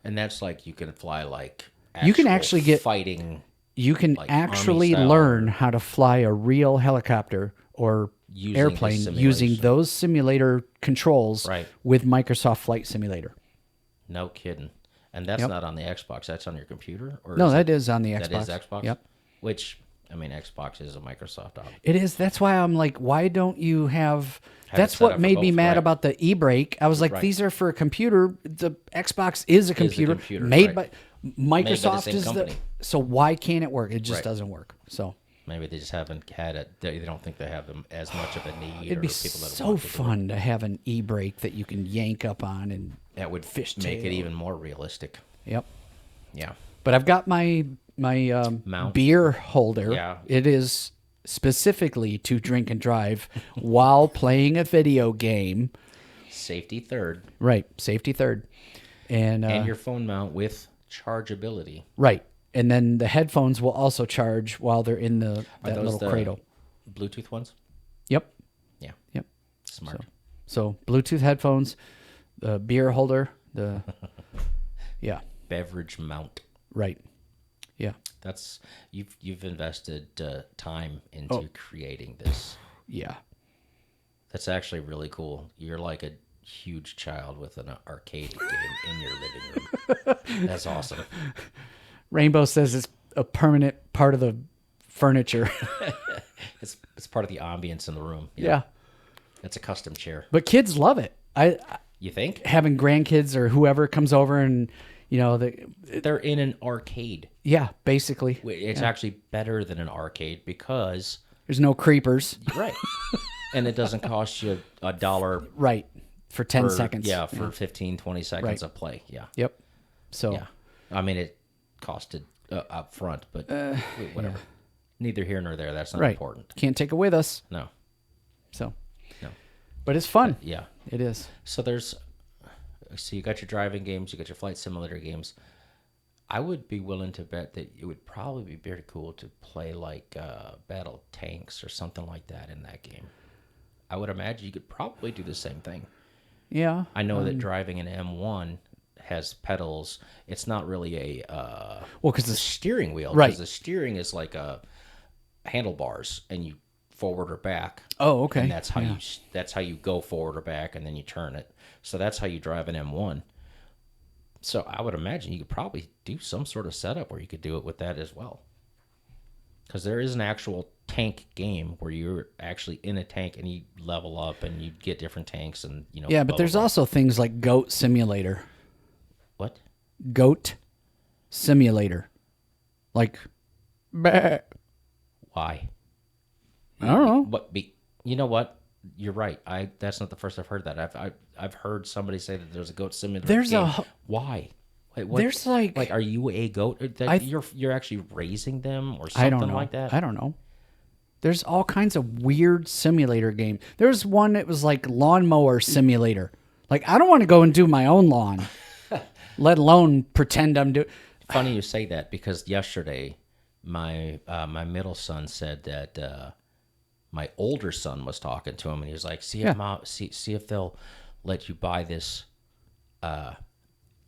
And that's like you can fly like
You can
actual
actually get-
fighting
You can
Like
actually
Army style.
learn how to fly a real helicopter or
Using the
airplane using
simulation.
those simulator controls
Right.
with Microsoft Flight Simulator.
No kidding. And that's not on the Xbox. That's on your computer? Or
No,
is
that is on the Xbox.
That is Xbox?
Yep.
Which, I mean, Xbox is a Microsoft op.
It is. That's why I'm like, why don't you have?
Have it
That's
set up
what
for
made me
both,
mad
right.
about the e-brake. I was like,
Right.
these are for a computer. The Xbox is a computer,
computer,
made
right.
by Microsoft.
same
Is
company.
so why can't it work? It just
Right.
doesn't work. So
Maybe they just haven't had it. They don't think they have them as much of a need.
it'd
or
be
people that
so
want to do it.
fun to have an e-brake that you can yank up on and
That would
Fishtail.
make it even more realistic.
yep.
Yeah.
But I've got my
Mount.
beer holder.
Yeah.
It is specifically to drink and drive while playing a video game.
Safety third.
Right, safety third, and
your phone mount with chargeability.
right, and then the headphones will also charge while they're in that
those
little
the
cradle.
Bluetooth ones?
Yep,
Yeah.
yep.
Smart.
So Bluetooth headphones, the beer holder, yeah,
Beverage mount.
right, yeah,
That's you've invested time into creating this.
yeah.
That's actually really cool. You're like a huge child with an arcade game in your living room. That's awesome.
Rainbow says it's a permanent part of the furniture.
It's part of the ambience in the room.
Yeah,
It's a custom chair.
but kids love it.
You think?
Having grandkids or whoever comes over and
They're in an arcade.
yeah, basically,
It's actually better than an arcade because
there's no creepers.
right. And it doesn't cost you $1
Right, for 10
per-
seconds.
Yeah, for 15, 20 seconds
Right.
of play. Yeah.
Yep. So
Yeah. I mean, it costed up front, but whatever. Neither here nor there. That's not
right,
important.
can't take it with us.
No.
So,
No.
but it's fun.
Yeah.
It is.
So you got your driving games, you got your flight simulator games. I would be willing to bet that it would probably be very cool to play like battle tanks or something like that in that game. I would imagine you could probably do the same thing.
Yeah.
I know that driving an M1 has pedals. It's not really a
Well, because
the steering wheel.
Right.
Because the steering is like handlebars, and you forward or back.
Oh, okay.
And that's how you go forward or back, and then you turn it. So that's how you drive an M1. So I would imagine you could probably do some sort of setup where you could do it with that as well. Because there is an actual tank game where you're actually in a tank and you level up and you get different tanks and
yeah,
blah,
but
blah,
there's
blah.
also things like Goat Simulator.
What?
Goat Simulator. Like, bah.
Why?
I don't know.
You know what? you're right. That's not the first I've heard that. I've heard somebody say that there's a goat simulator.
There's
game.
a
Why? Wait, what?
There's like
are you a goat? You're actually raising them or something
I don't know.
like that?
I don't know. There's all kinds of weird simulator game. There's one that was like lawnmower simulator. Like I don't want to go and do my own lawn, let alone pretend I'm doing.
Funny you say that because yesterday, my middle son said that my older son was talking to him and he was like, "See if see if they'll let you buy this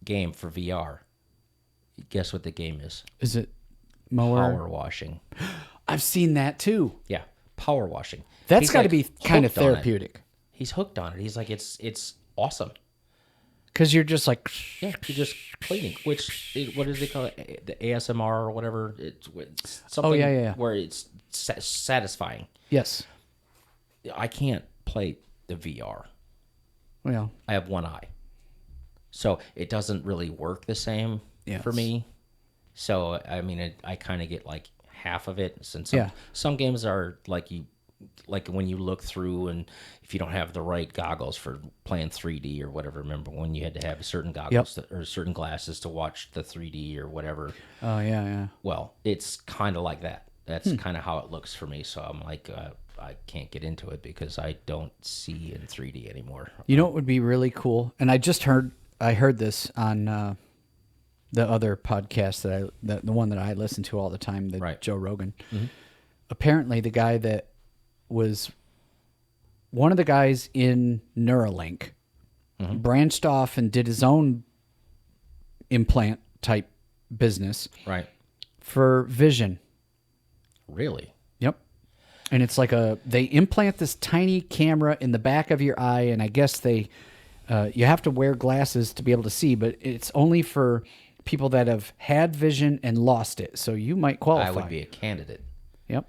game for VR." Guess what the game is?
Is it mower?
Power washing.
I've seen that too.
Yeah, power washing.
That's
He's,
got to
like,
be kind of
hooked on it.
therapeutic
He's hooked on it. He's like, it's awesome.
because you're just like,
Yeah, you're just cleaning. What does they call it? The ASMR or whatever. It's something
yeah.
where it's satisfying.
yes.
I can't play the VR.
Well,
I have one eye, so it doesn't really work the same
Yes.
for me. So I mean, I kind of get like half of it. Since
Yeah.
some games are like when you look through, and if you don't have the right goggles for playing 3D or whatever. Remember when you had to have certain goggles or certain glasses to watch the 3D or whatever?
oh yeah.
Well, it's kind of like that. That's kind of how it looks for me. So I'm like, I can't get into it because I don't see in 3D anymore.
You know what would be really cool? And I heard this on the other podcast the one that I listen to all the time, the
Right.
Joe Rogan. Mm-hmm. Apparently, the guy that was one of the guys in Neuralink branched off and did his own implant type business
Right.
for vision.
Really?
Yep. And it's like they implant this tiny camera in the back of your eye, and I guess you have to wear glasses to be able to see, but it's only for people that have had vision and lost it. So you might qualify.
I would be a candidate.
Yep.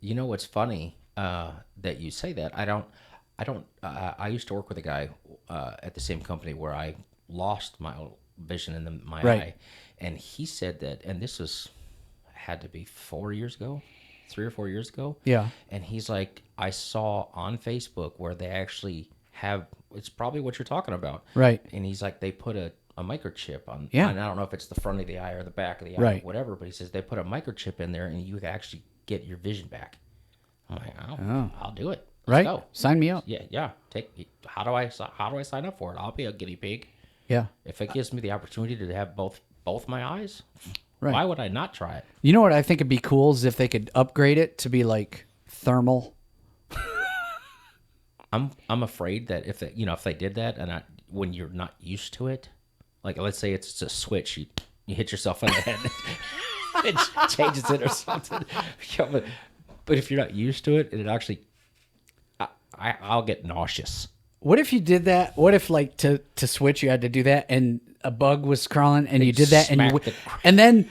You know what's funny that you say that? I used to work with a guy at the same company where I lost my vision in my
Right.
eye, and he said that, and this had to be 4 years ago, 3 or 4 years ago.
Yeah.
And he's like, I saw on Facebook where they actually have. It's probably what you're talking about,
Right.
And he's like, they put a microchip on.
Yeah.
And I don't know if it's the front of the eye or the back of the eye,
Right.
or whatever. But he says they put a microchip in there, and you can actually get your vision back. I'm like, I'll do it. Let's
Right.
go.
Sign me up.
Yeah. How do I sign up for it? I'll be a guinea pig.
Yeah.
If it gives me the opportunity to have both my eyes,
Right.
why would I not try it?
You know what I think would be cool is if they could upgrade it to be like thermal.
I'm afraid that if they did that, and when you're not used to it, like let's say it's a switch, you hit yourself in the head, it changes it or something. Yeah, but if you're not used to it, it actually, I'll get nauseous.
What if you did that? What if like to switch you had to do that and a bug was crawling and you did that and then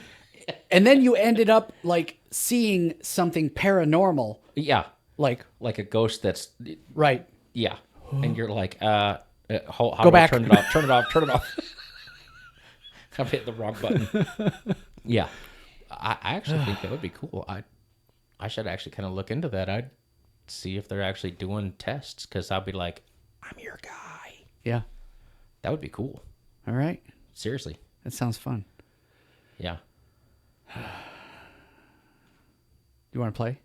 you ended up like seeing something paranormal,
Yeah,
like
like a ghost that's
right.
yeah, and you're like, how
Go
do
back.
I turn it off? Turn it off. I've hit the wrong button. Yeah, I actually think that would be cool. I should actually kind of look into that. I'd see if they're actually doing tests because I'll be like, I'm your guy.
Yeah.
That would be cool.
All right.
Seriously.
That sounds fun.
Yeah.
You want to play?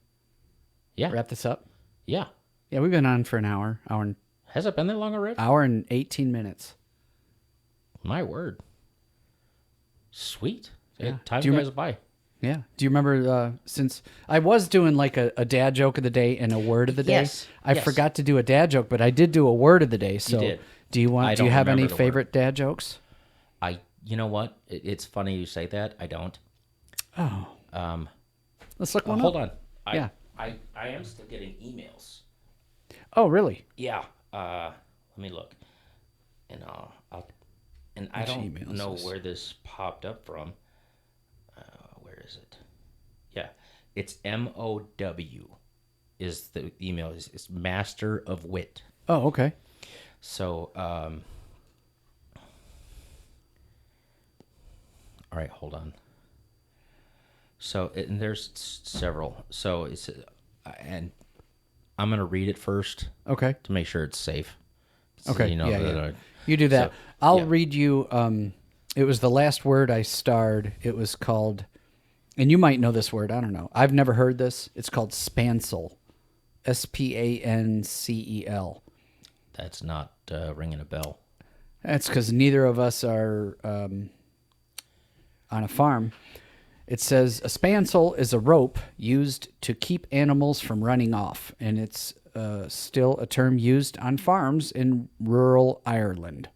Yeah.
Wrap this up?
Yeah.
Yeah, we've been on for an hour
Has it been that long already?
and 18 minutes.
My word. Sweet.
Yeah.
Time
Do you
goes by.
Yeah. Do you remember since I was doing like a dad joke of the day and a word of the day?
Yes.
I forgot to do a dad joke, but I did do a word of the day. So
did.
do you
I
do you
don't
have any
remember the
favorite dad jokes?
You know what? It's funny you say that. I don't.
Oh. Let's look one
Hold
up.
on.
Yeah.
I am still getting emails.
Oh, really?
Yeah. Let me look. And I
Which
don't
email is
know
this?
where this popped up from. Where is it? Yeah. It's MOW is the email. It's Master of Wit.
Oh, okay.
So, all right, hold on. So, and there's several. So it's, and I'm gonna read it first
Okay.
to make sure it's safe. So,
Okay.
you know,
Yeah. You do that.
so,
I'll
yeah.
read you. It was the last word I starred. It was called, and you might know this word. I don't know. I've never heard this. It's called spancel. Spancel.
That's not ringing a bell.
That's because neither of us are on a farm. It says a spancel is a rope used to keep animals from running off, and it's still a term used on farms in rural Ireland.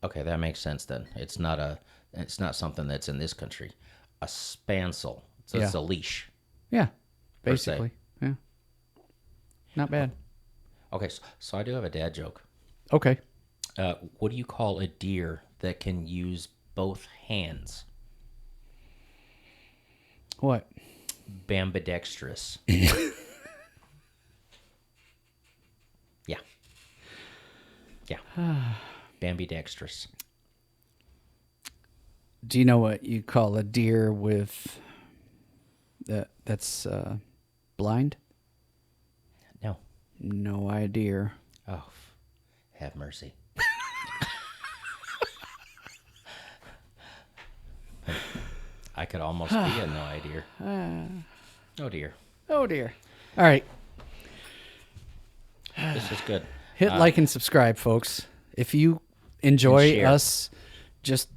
Okay, that makes sense then. It's not something that's in this country. A spancel. So it's
Yeah.
a leash.
Yeah,
Per se.
basically. Yeah, not bad.
Okay, so I do have a dad joke.
Okay.
What do you call a deer that can use both hands?
What?
Bambidextrous. Yeah. Yeah. Bambidextrous.
Do you know what you call a deer with that's blind?
No.
No idea.
Oh, have mercy. I could almost be a no idea. Oh dear.
Oh dear. All right.
This is good.
Hit like and subscribe, folks. If you enjoy
share.
us just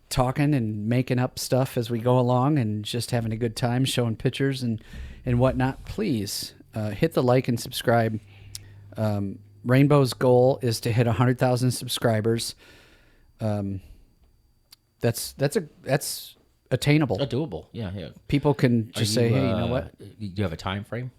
talking and making up stuff as we go along and just having a good time showing pictures and whatnot, please hit the like and subscribe. Rainbow's goal is to hit 100,000 subscribers. That's attainable.
Doable. Yeah.
People can just say, hey, you know what?
Do you have a time frame?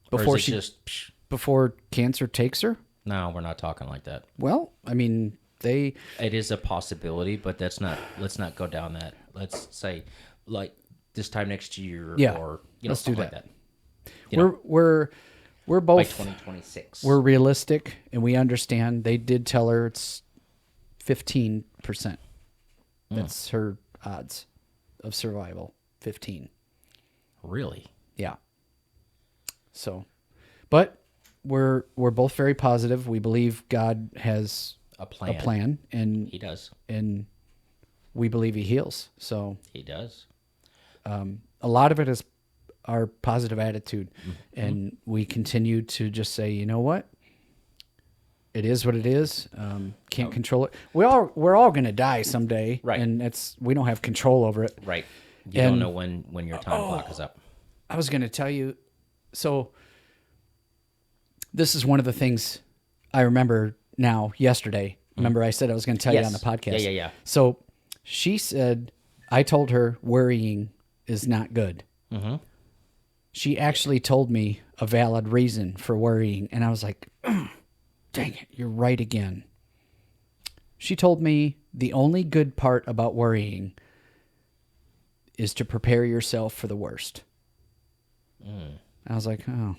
Before
or is it
she
just psh,
before cancer takes her?
no, we're not talking like that.
Well, I mean,
It is a possibility, but let's not go down that. Let's say like this time next year,
Yeah,
or
let's do
something like
that.
that.
we're
By
both
2026.
we're realistic and we understand. They did tell her it's 15%. That's her odds of survival. 15.
Really?
Yeah. So, but we're both very positive. We believe God has
A plan.
a plan, and
He does.
we believe He heals. So,
He does.
a lot of it is our positive attitude, and we continue to just say, you know what, it is what it is. Can't control it. We're all gonna die someday,
Right.
And we don't have control over it.
Right. You don't know when your time clock is up.
I was gonna tell you, so this is one of the things I remember now. Yesterday, remember I said I was gonna tell you on the
Yes.
podcast.
Yeah.
So she said, I told her worrying is not good.
Mm-hmm.
She actually told me a valid reason for worrying. And I was like, dang it, you're right again. She told me the only good part about worrying is to prepare yourself for the worst. I was like, oh,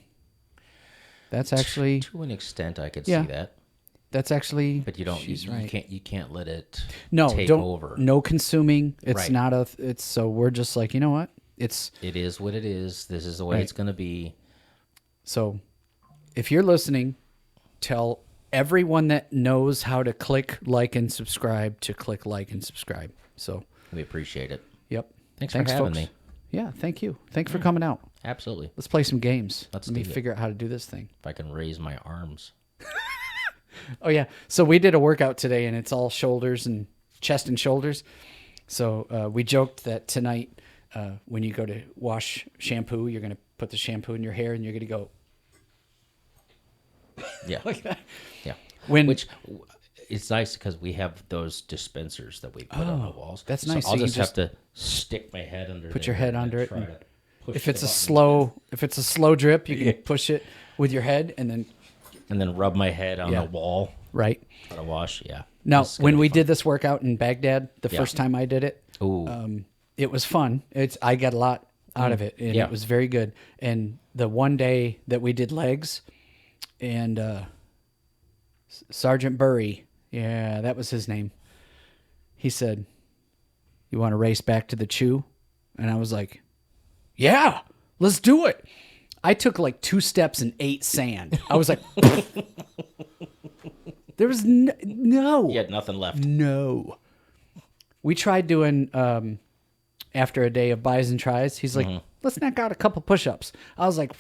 that's actually,
To an extent, I could
Yeah.
see that,
that's actually,
but you don't.
she's
You
right.
can't let it.
No,
take
don't,
over.
no consuming. It's
Right.
not so we're just like, you know what?
It is what it is. This is the way
Right.
it's going to be.
So if you're listening, tell everyone that knows how to click like and subscribe to click like and subscribe. So,
We appreciate it.
yep.
Thanks for having me.
Yeah, thank you. Thanks for coming out.
Absolutely.
Let's play some games.
Let's
Let me
do it.
figure out how to do this thing.
If I can raise my arms.
Oh, yeah. So we did a workout today, and it's all shoulders and chest and shoulders. So we joked that tonight, when you go to wash shampoo, you're going to put the shampoo in your hair, and you're going to go
Yeah.
like that.
Yeah.
When-
Which it's nice because we have those dispensers that we put on the walls.
that's nice.
So
So
I'll
you
just
just
have to stick my head under.
put
there
your head
and
under it
try
and
to push
If
the
it's a
button.
slow drip, you can push it with your head, and then
and then rub my head on
Yeah.
the wall.
right.
On a wash. Yeah.
Now,
This is gonna
when
be
we
fun.
did this workout in Baghdad, the
Yeah.
first time I did it,
Ooh.
it was fun. I got a lot out of it, and
Yeah.
it was very good. And the one day that we did legs, and Sergeant Burry, yeah, that was his name. He said, "You want to race back to the chew?" And I was like, "Yeah, let's do it." I took like 2 steps and ate sand. I was like, there was no.
You had nothing left.
No. We tried doing, after a day of buys and tries, he's like, let's knock out a couple push-ups. I was like,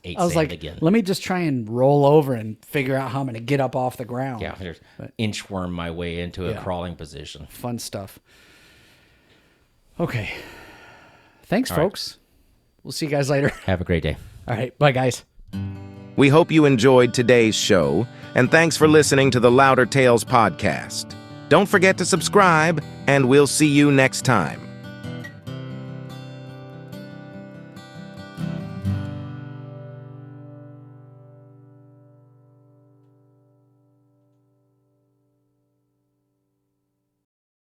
Ate
I was
sand
like,
again.
let me just try and roll over and figure out how I'm going to get up off the ground.
Yeah, there's inchworm my way into a crawling position.
Fun stuff. Okay. Thanks,
All right.
folks. We'll see you guys later.
Have a great day.
All right. Bye, guys.
We hope you enjoyed today's show, and thanks for listening to the Louder Tales podcast. Don't forget to subscribe, and we'll see you next time.